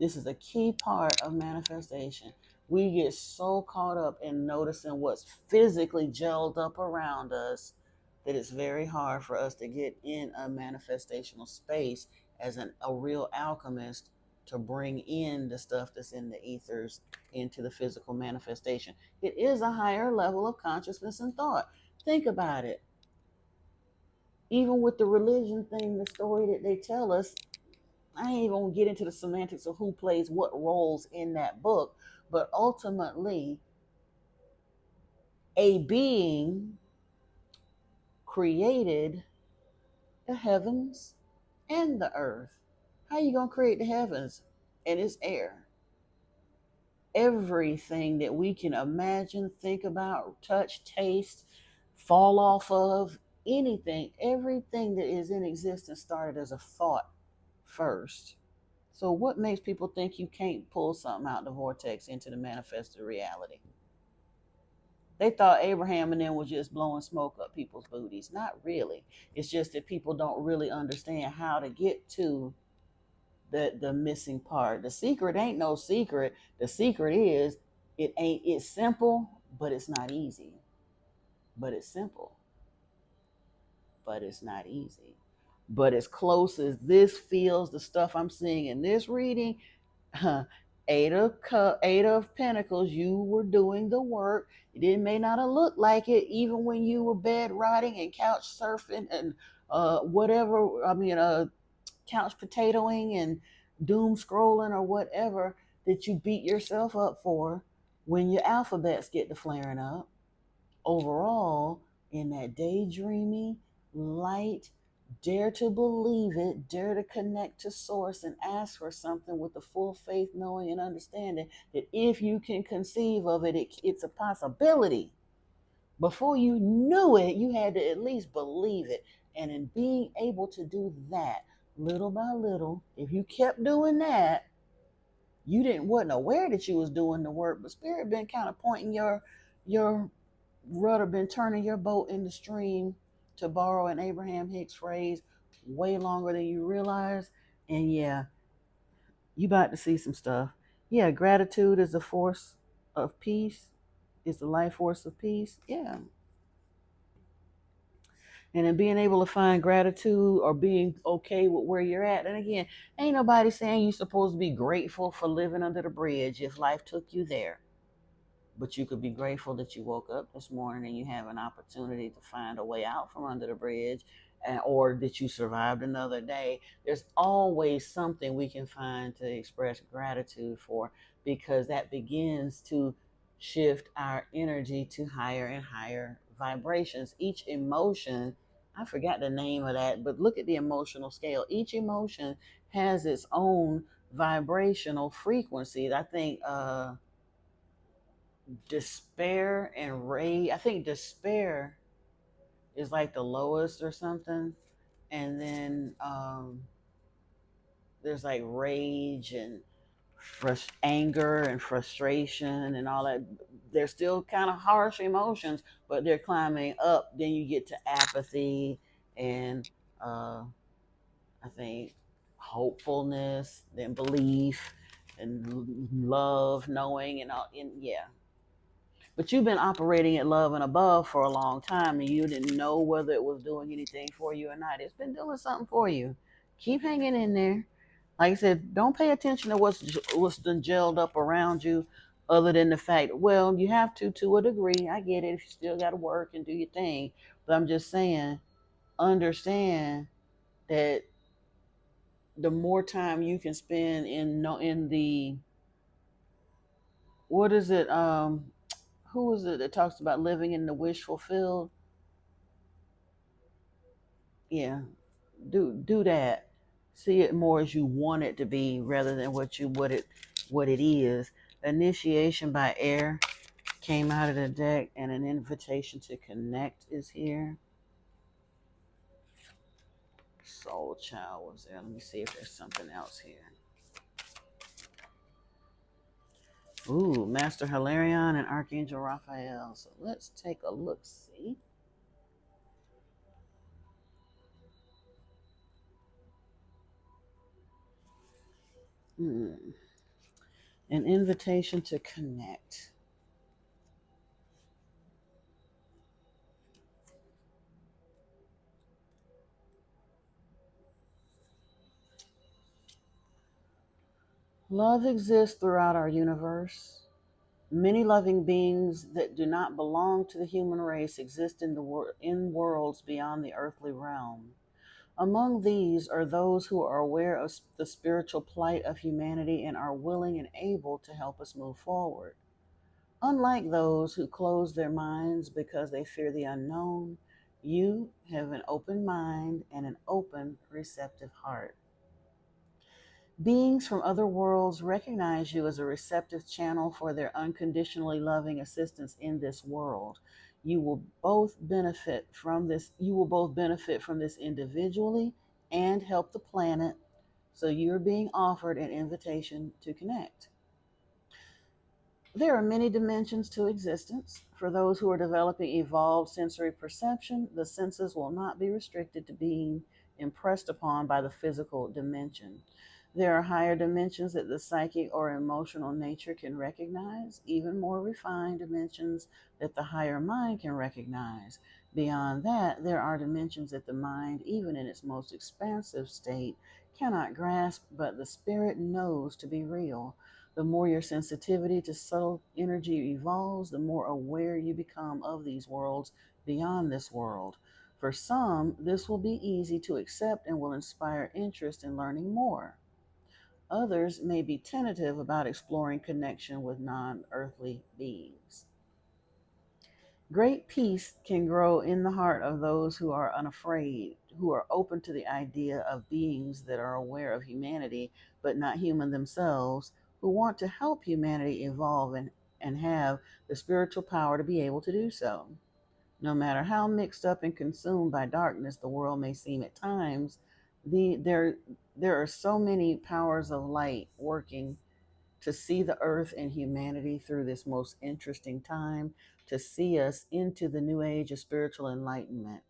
This is a key part of manifestation. We get so caught up in noticing what's physically gelled up around us that it's very hard for us to get in a manifestational space as a real alchemist to bring in the stuff that's in the ethers into the physical manifestation. It is a higher level of consciousness and thought. Think about it. Even with the religion thing, the story that they tell us, I ain't even gonna get into the semantics of who plays what roles in that book, but ultimately, a being created the heavens and the earth. How you gonna create the heavens and its air? Everything that we can imagine, think about, touch, taste, fall off of, anything, everything that is in existence started as a thought first. So, what makes people think you can't pull something out the vortex into the manifested reality? They thought Abraham and them was just blowing smoke up people's booties. Not really. It's just that people don't really understand how to get to the missing part. The secret ain't no secret. The secret is it's simple, but it's not easy. But it's simple, but it's not easy. But as close as this feels, the stuff I'm seeing in this reading, Eight of Pentacles, you were doing the work. It may not have looked like it, even when you were bed rotting and couch surfing and whatever. I mean, couch potatoing and doom scrolling or whatever that you beat yourself up for when your alphabets get to flaring up. Overall, in that daydreamy light, dare to believe it, dare to connect to source and ask for something with the full faith, knowing and understanding that if you can conceive of it, it's a possibility. Before you knew it, you had to at least believe it. And in being able to do that little by little, if you kept doing that, you didn't wasn't aware that you was doing the work, but spirit been kind of pointing your rudder, been turning your boat in the stream, to borrow an Abraham Hicks phrase, way longer than you realize. And yeah, you about to see some stuff. Yeah, gratitude is the force of peace, is the life force of peace. Yeah. And then being able to find gratitude or being okay with where you're at. And again, ain't nobody saying you're supposed to be grateful for living under the bridge if life took you there. But you could be grateful that you woke up this morning and you have an opportunity to find a way out from under the bridge, or that you survived another day. There's always something we can find to express gratitude for, because that begins to shift our energy to higher and higher vibrations. Each emotion, I forgot the name of that, but look at the emotional scale. Each emotion has its own vibrational frequency. I think despair and rage. I think despair is like the lowest or something, and then there's like rage and anger and frustration and all that. They're still kind of harsh emotions, but they're climbing up. Then you get to apathy and I think hopefulness, then belief and love, knowing, and all. And yeah, but you've been operating at love and above for a long time, and you didn't know whether it was doing anything for you or not. It's been doing something for you. Keep hanging in there. Like I said, don't pay attention to what's been gelled up around you, other than the fact, well, you have to a degree. I get it if you still got to work and do your thing, but I'm just saying, understand that the more time you can spend in the, what is it, who is it that talks about living in the wish fulfilled? Yeah, do that. See it more as you want it to be rather than what it is. Initiation by air came out of the deck, and an invitation to connect is here. Soul child was there. Let me see if there's something else here. Ooh, Master Hilarion and Archangel Raphael. So let's take a look. See. Hmm. An invitation to connect. Love exists throughout our universe. Many loving beings that do not belong to the human race exist in worlds beyond the earthly realm. Among these are those who are aware of the spiritual plight of humanity and are willing and able to help us move forward. Unlike those who close their minds because they fear the unknown, you have an open mind and an open, receptive heart. Beings from other worlds recognize you as a receptive channel for their unconditionally loving assistance in this world. You will both benefit from this individually and help the planet. So you're being offered an invitation to connect. There are many dimensions to existence. For those who are developing evolved sensory perception, the senses will not be restricted to being impressed upon by the physical dimension. There are higher dimensions that the psychic or emotional nature can recognize, even more refined dimensions that the higher mind can recognize. Beyond that, there are dimensions that the mind, even in its most expansive state, cannot grasp, but the spirit knows to be real. The more your sensitivity to subtle energy evolves, the more aware you become of these worlds beyond this world. For some, this will be easy to accept and will inspire interest in learning more. Others may be tentative about exploring connection with non earthly beings. Great peace can grow in the heart of those who are unafraid, who are open to the idea of beings that are aware of humanity but not human themselves, who want to help humanity evolve and have the spiritual power to be able to do so. No matter how mixed up and consumed by darkness the world may seem at times, there are so many powers of light working to see the earth and humanity through this most interesting time, to see us into the new age of spiritual enlightenment.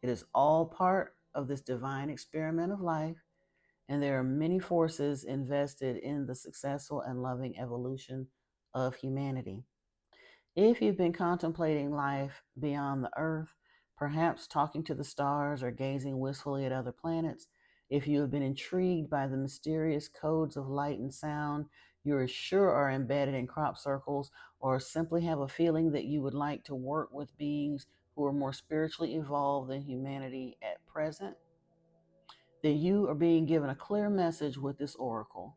It is all part of this divine experiment of life, and there are many forces invested in the successful and loving evolution of humanity. If you've been contemplating life beyond the earth, perhaps talking to the stars or gazing wistfully at other planets, if you have been intrigued by the mysterious codes of light and sound you are sure are embedded in crop circles, or simply have a feeling that you would like to work with beings who are more spiritually evolved than humanity at present, then you are being given a clear message with this oracle.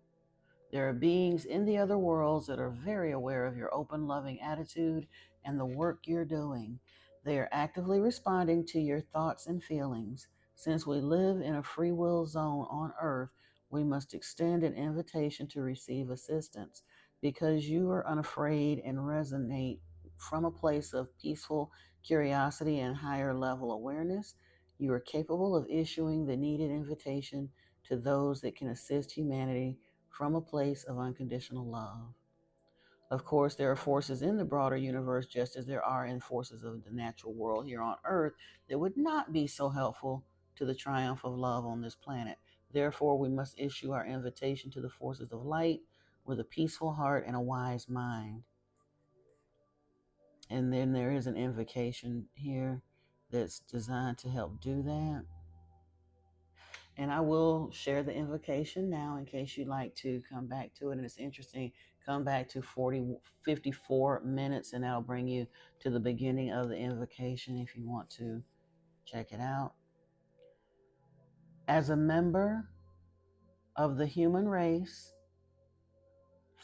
There are beings in the other worlds that are very aware of your open, loving attitude and the work you're doing. They are actively responding to your thoughts and feelings. Since we live in a free will zone on Earth, we must extend an invitation to receive assistance. Because you are unafraid and resonate from a place of peaceful curiosity and higher level awareness, you are capable of issuing the needed invitation to those that can assist humanity from a place of unconditional love. Of course, there are forces in the broader universe, just as there are in forces of the natural world here on Earth, that would not be so helpful to the triumph of love on this planet. Therefore, we must issue our invitation to the forces of light with a peaceful heart and a wise mind. And then there is an invocation here that's designed to help do that. And I will share the invocation now in case you'd like to come back to it. And it's interesting, come back to 54 minutes, and that'll bring you to the beginning of the invocation if you want to check it out. As a member of the human race,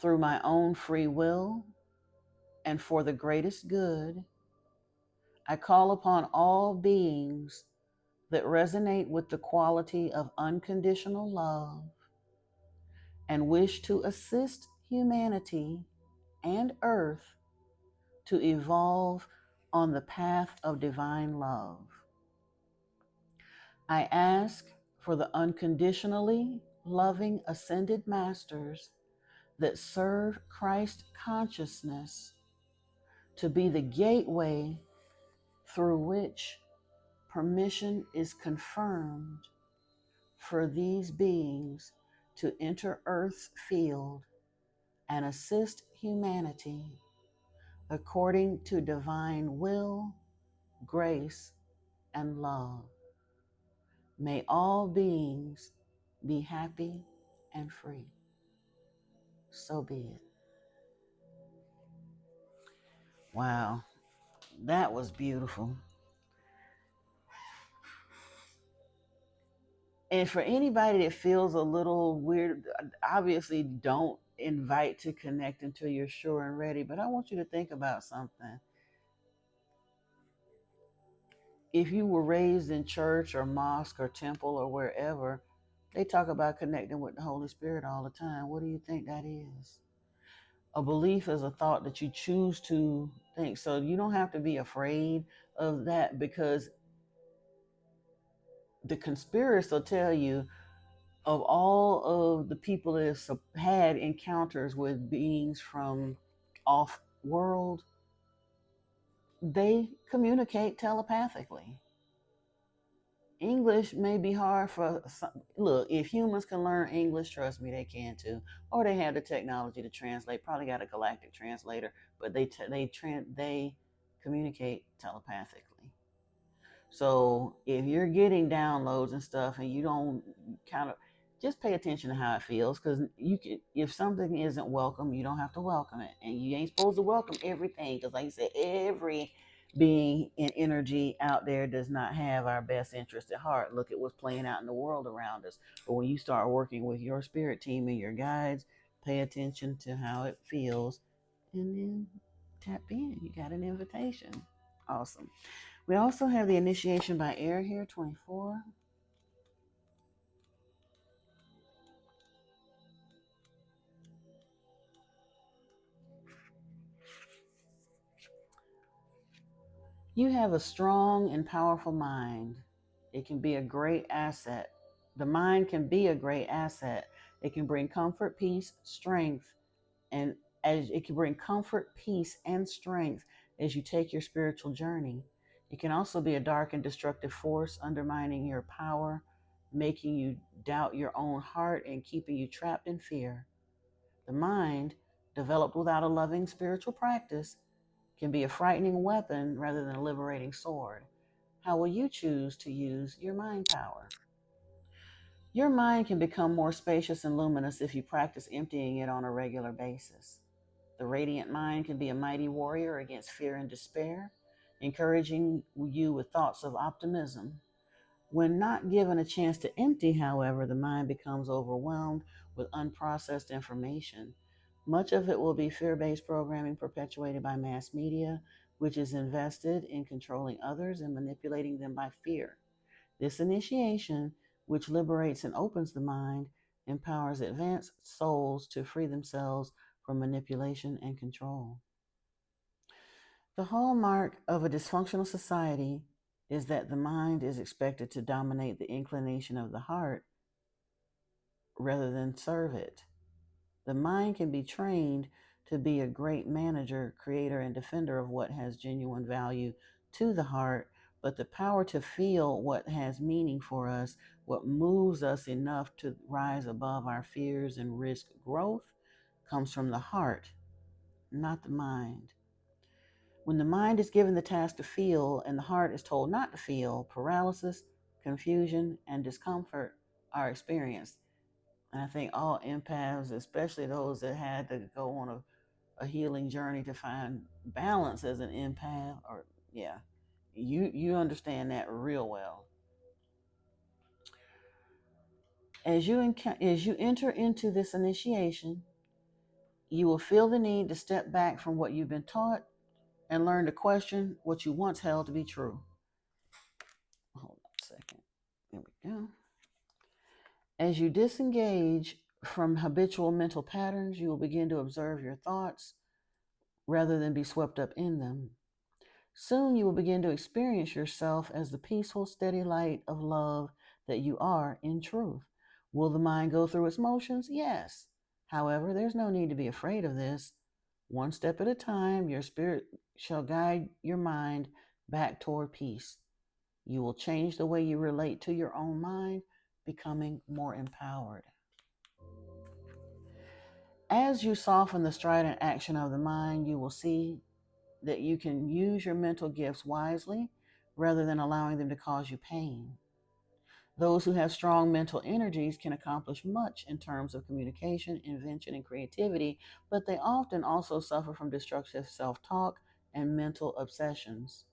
through my own free will and for the greatest good, I call upon all beings that resonate with the quality of unconditional love and wish to assist humanity and earth to evolve on the path of divine love. I ask for the unconditionally loving ascended masters that serve Christ consciousness to be the gateway through which permission is confirmed for these beings to enter Earth's field and assist humanity according to divine will, grace, and love. May all beings be happy and free. So be it. Wow, that was beautiful. And for anybody that feels a little weird, obviously don't invite to connect until you're sure and ready. But I want you to think about something. If you were raised in church or mosque or temple or wherever, they talk about connecting with the Holy Spirit all the time. What do you think that is? A belief is a thought that you choose to think. So you don't have to be afraid of that, because the conspiracists will tell you, of all of the people that have had encounters with beings from off world, they communicate telepathically. English may be hard for some. Look, if humans can learn English, trust me, they can too. Or they have the technology to translate. Probably got a galactic translator, but they communicate telepathically. So if you're getting downloads and stuff, and you don't kind of, just pay attention to how it feels, because you can. If something isn't welcome, you don't have to welcome it, and you ain't supposed to welcome everything, because like you said, every being in energy out there does not have our best interest at heart. Look at what's playing out in the world around us. But when you start working with your spirit team and your guides, pay attention to how it feels, and then tap in. You got an invitation. Awesome. We also have the initiation by air here, 24. You have a strong and powerful mind. It can be a great asset. The mind can be a great asset. It can bring comfort, peace, strength, and as it can bring comfort, peace, and strength as you take your spiritual journey. It can also be a dark and destructive force, undermining your power, making you doubt your own heart, and keeping you trapped in fear. The mind, developed without a loving spiritual practice, can be a frightening weapon rather than a liberating sword. How will you choose to use your mind power? Your mind can become more spacious and luminous if you practice emptying it on a regular basis. The radiant mind can be a mighty warrior against fear and despair, encouraging you with thoughts of optimism. When not given a chance to empty, however, the mind becomes overwhelmed with unprocessed information. Much of it will be fear based programming perpetuated by mass media, which is invested in controlling others and manipulating them by fear. This initiation, which liberates and opens the mind, empowers advanced souls to free themselves from manipulation and control. The hallmark of a dysfunctional society is that the mind is expected to dominate the inclination of the heart rather than serve it. The mind can be trained to be a great manager, creator, and defender of what has genuine value to the heart, but the power to feel what has meaning for us, what moves us enough to rise above our fears and risk growth, comes from the heart, not the mind. When the mind is given the task to feel and the heart is told not to feel, paralysis, confusion, and discomfort are experienced. And I think all empaths, especially those that had to go on a healing journey to find balance as an empath, or yeah, you understand that real well. As you enter into this initiation, you will feel the need to step back from what you've been taught and learn to question what you once held to be true. Hold on a second. There we go. As you disengage from habitual mental patterns, you will begin to observe your thoughts rather than be swept up in them. Soon you will begin to experience yourself as the peaceful, steady light of love that you are in truth. Will the mind go through its motions? Yes. However, there's no need to be afraid of this. One step at a time, your spirit shall guide your mind back toward peace. You will change the way you relate to your own mind, becoming more empowered. As you soften the strident action of the mind, you will see that you can use your mental gifts wisely rather than allowing them to cause you pain. Those who have strong mental energies can accomplish much in terms of communication, invention, and creativity, but they often also suffer from destructive self talk and mental obsessions.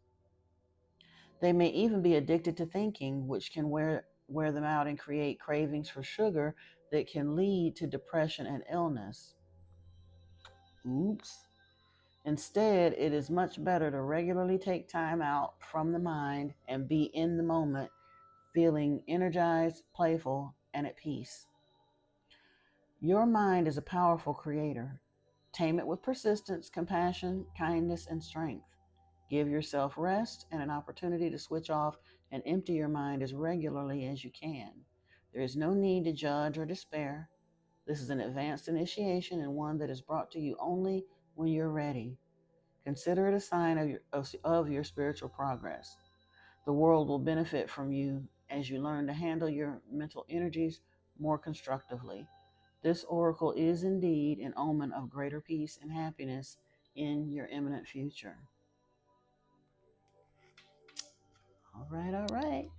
They may even be addicted to thinking, which can wear them out and create cravings for sugar that can lead to depression and illness. Oops. Instead, it is much better to regularly take time out from the mind and be in the moment, feeling energized, playful, and at peace. Your mind is a powerful creator. Tame it with persistence, compassion, kindness, and strength. Give yourself rest and an opportunity to switch off and empty your mind as regularly as you can. There is no need to judge or despair. This is an advanced initiation and one that is brought to you only when you're ready. Consider it a sign of your spiritual progress. The world will benefit from you as you learn to handle your mental energies more constructively. This oracle is indeed an omen of greater peace and happiness in your imminent future. All right, all right.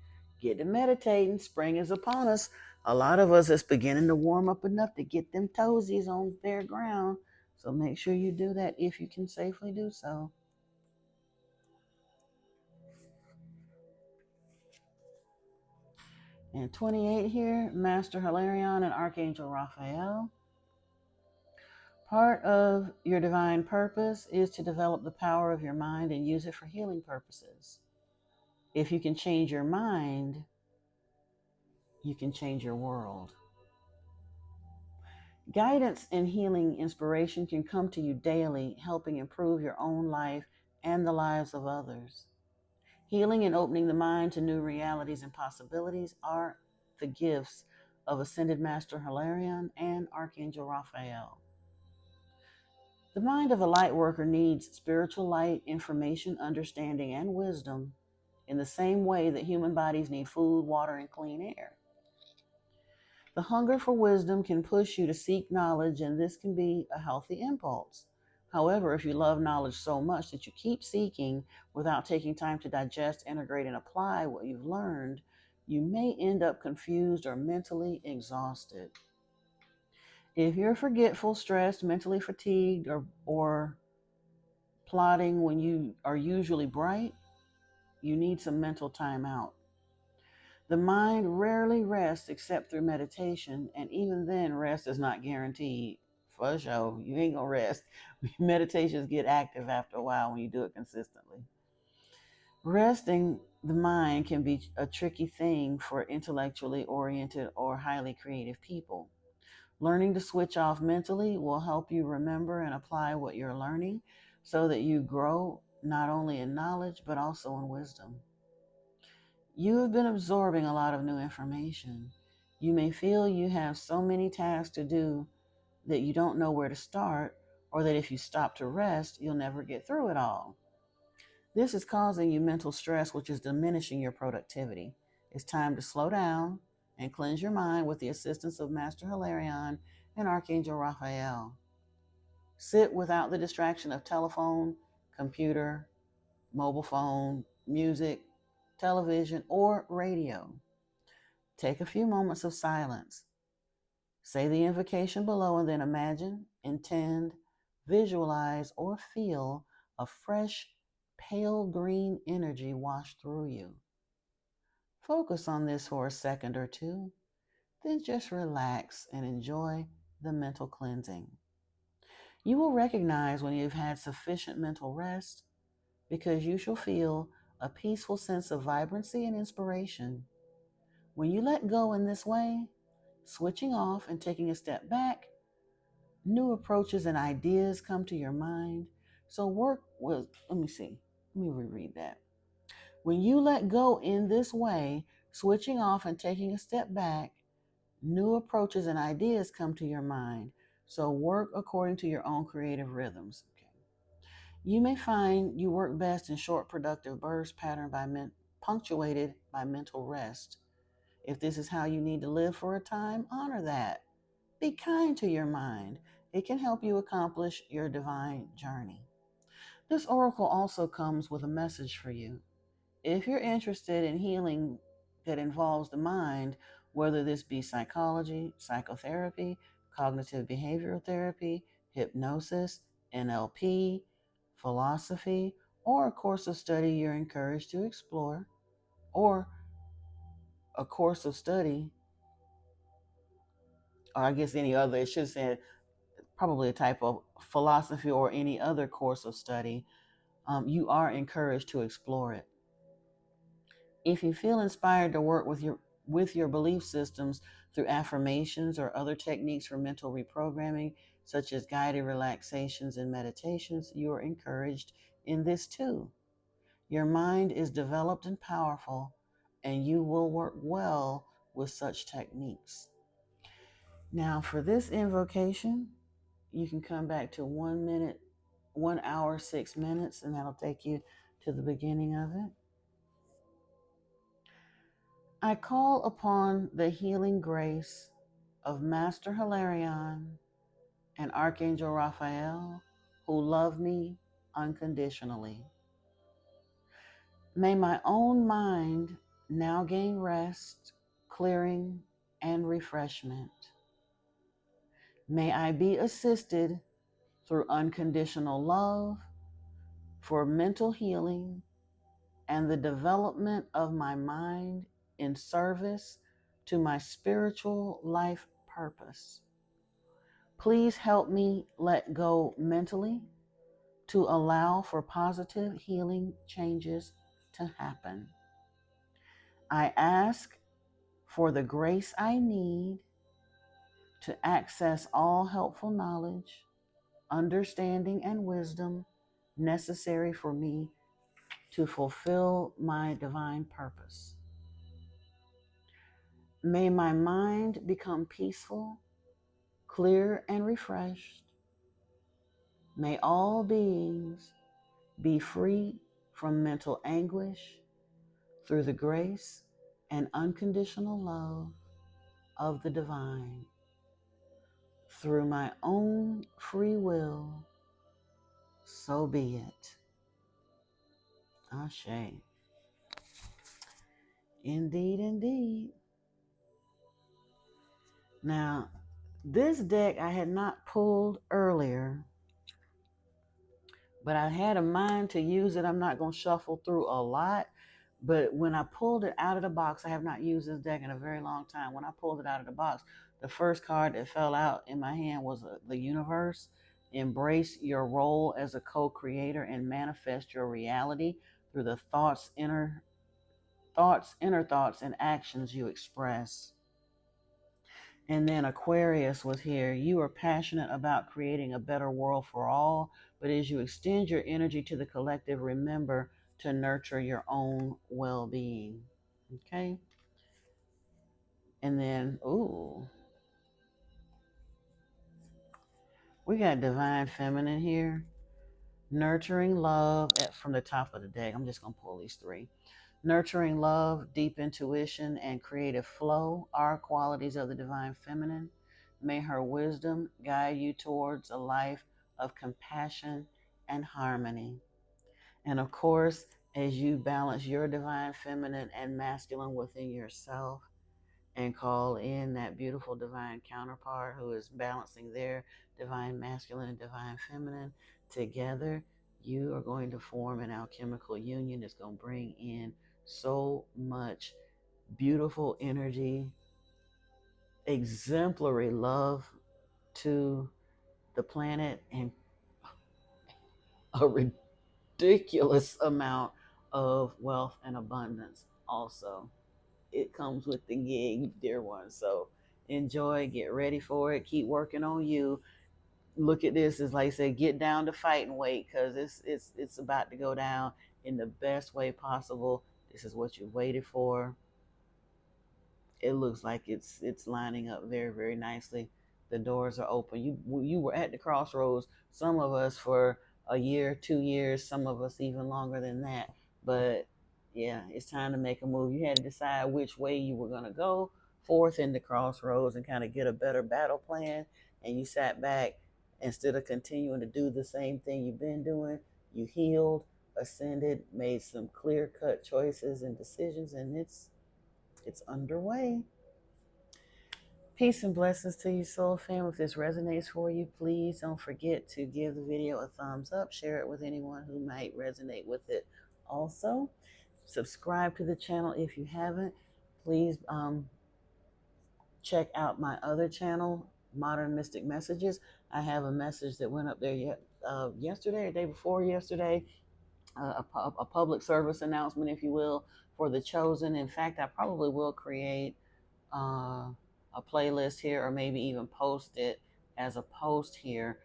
Get to meditating. Spring is upon us. A lot of us is beginning to warm up enough to get them toesies on bare ground. So make sure you do that if you can safely do so. And 28 here, Master Hilarion and Archangel Raphael. Part of your divine purpose is to develop the power of your mind and use it for healing purposes. If you can change your mind, you can change your world. Guidance and healing inspiration can come to you daily, helping improve your own life and the lives of others. Healing and opening the mind to new realities and possibilities are the gifts of Ascended Master Hilarion and Archangel Raphael. The mind of a light worker needs spiritual light, information, understanding, and wisdom in the same way that human bodies need food, water, and clean air. The hunger for wisdom can push you to seek knowledge, and this can be a healthy impulse. However, if you love knowledge so much that you keep seeking without taking time to digest, integrate, and apply what you've learned, you may end up confused or mentally exhausted. If you're forgetful, stressed, mentally fatigued, or plotting when you are usually bright, you need some mental time out. The mind rarely rests except through meditation, and even then, rest is not guaranteed. For sure, you ain't gonna rest. Meditations get active after a while when you do it consistently. Resting the mind can be a tricky thing for intellectually oriented or highly creative people. Learning to switch off mentally will help you remember and apply what you're learning so that you grow not only in knowledge but also in wisdom. You have been absorbing a lot of new information. You may feel you have so many tasks to do that you don't know where to start, or that if you stop to rest, you'll never get through it all. This is causing you mental stress, which is diminishing your productivity. It's time to slow down and cleanse your mind with the assistance of Master Hilarion and Archangel Raphael. Sit without the distraction of telephone, computer, mobile phone, music, television, or radio. Take a few moments of silence. Say the invocation below and then imagine, intend, visualize, or feel a fresh, pale green energy wash through you. Focus on this for a second or two, then just relax and enjoy the mental cleansing. You will recognize when you've had sufficient mental rest because you shall feel a peaceful sense of vibrancy and inspiration. When you let go in this way, switching off and taking a step back, new approaches and ideas come to your mind. So work with, let me see. Let me reread that. When you let go in this way, switching off and taking a step back, new approaches and ideas come to your mind. So work according to your own creative rhythms. Okay. You may find you work best in short, productive bursts punctuated by mental rest. If this is how you need to live for a time, honor that. Be kind to your mind. It can help you accomplish your divine journey. This oracle also comes with a message for you. If you're interested in healing that involves the mind, whether this be psychology, psychotherapy, cognitive behavioral therapy, hypnosis, NLP, philosophy, or a course of study you're encouraged to explore, or a course of study, or I guess any other, it should say probably a type of philosophy or any other course of study, you are encouraged to explore it. If you feel inspired to work with your belief systems through affirmations or other techniques for mental reprogramming, such as guided relaxations and meditations, you are encouraged in this too. Your mind is developed and powerful, and you will work well with such techniques. Now, for this invocation, you can come back to 1 minute, 1 hour, 6 minutes, and that'll take you to the beginning of it. I call upon the healing grace of Master Hilarion and Archangel Raphael, who love me unconditionally. May my own mind now gain rest, clearing, and refreshment. May I be assisted through unconditional love for mental healing and the development of my mind in service to my spiritual life purpose. Please help me let go mentally to allow for positive healing changes to happen. I ask for the grace I need to access all helpful knowledge, understanding, and wisdom necessary for me to fulfill my divine purpose. May my mind become peaceful, clear, and refreshed. May all beings be free from mental anguish through the grace and unconditional love of the divine. Through my own free will, so be it. Ashe. Indeed, indeed. Now, this deck I had not pulled earlier, but I had a mind to use it. I'm not going to shuffle through a lot, but when I pulled it out of the box, I have not used this deck in a very long time. When I pulled it out of the box, the first card that fell out in my hand was the universe. Embrace your role as a co-creator and manifest your reality through the inner thoughts, and actions you express. And then Aquarius was here. You are passionate about creating a better world for all, but as you extend your energy to the collective, remember to nurture your own well-being. Okay? And then, ooh, we got Divine Feminine here. Nurturing love from the top of the deck. I'm just going to pull these three. Nurturing love, deep intuition, and creative flow are qualities of the Divine Feminine. May her wisdom guide you towards a life of compassion and harmony. And of course, as you balance your Divine Feminine and masculine within yourself and call in that beautiful divine counterpart who is balancing their divine masculine and divine feminine together, you are going to form an alchemical union that's going to bring in so much beautiful energy, exemplary love to the planet, and a ridiculous amount of wealth and abundance also. It comes with the gig, dear one. So enjoy, get ready for it, keep working on you. Look at this as, like I said, get down to fighting weight, because it's about to go down, in the best way possible. This is what you waited for. It looks like it's lining up very, very nicely. The doors are open. You were at the crossroads, some of us for a year, 2 years, some of us even longer than that. But yeah, it's time to make a move. You had to decide which way you were going to go forth in the crossroads and kind of get a better battle plan. And you sat back instead of continuing to do the same thing you've been doing. You healed, ascended, made some clear cut choices and decisions, and it's underway. Peace and blessings to you, soul fam. If this resonates for you, please don't forget to give the video a thumbs up, share it with anyone who might resonate with it. Also, subscribe to the channel if you haven't. Please check out my other channel, Modern Mystic Messages. I have a message that went up there yesterday or day before yesterday, a public service announcement, if you will, for the chosen. In fact, I probably will create a playlist here, or maybe even post it as a post here.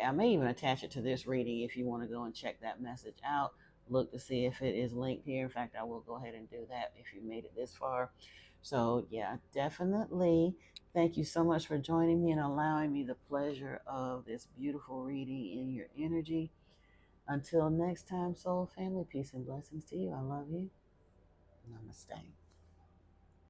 I may even attach it to this reading if you want to go and check that message out. Look to see if it is linked here. In fact, I will go ahead and do that if you made it this far. So, yeah, definitely. Thank you so much for joining me and allowing me the pleasure of this beautiful reading in your energy. Until next time, soul family, peace and blessings to you. I love you. Namaste.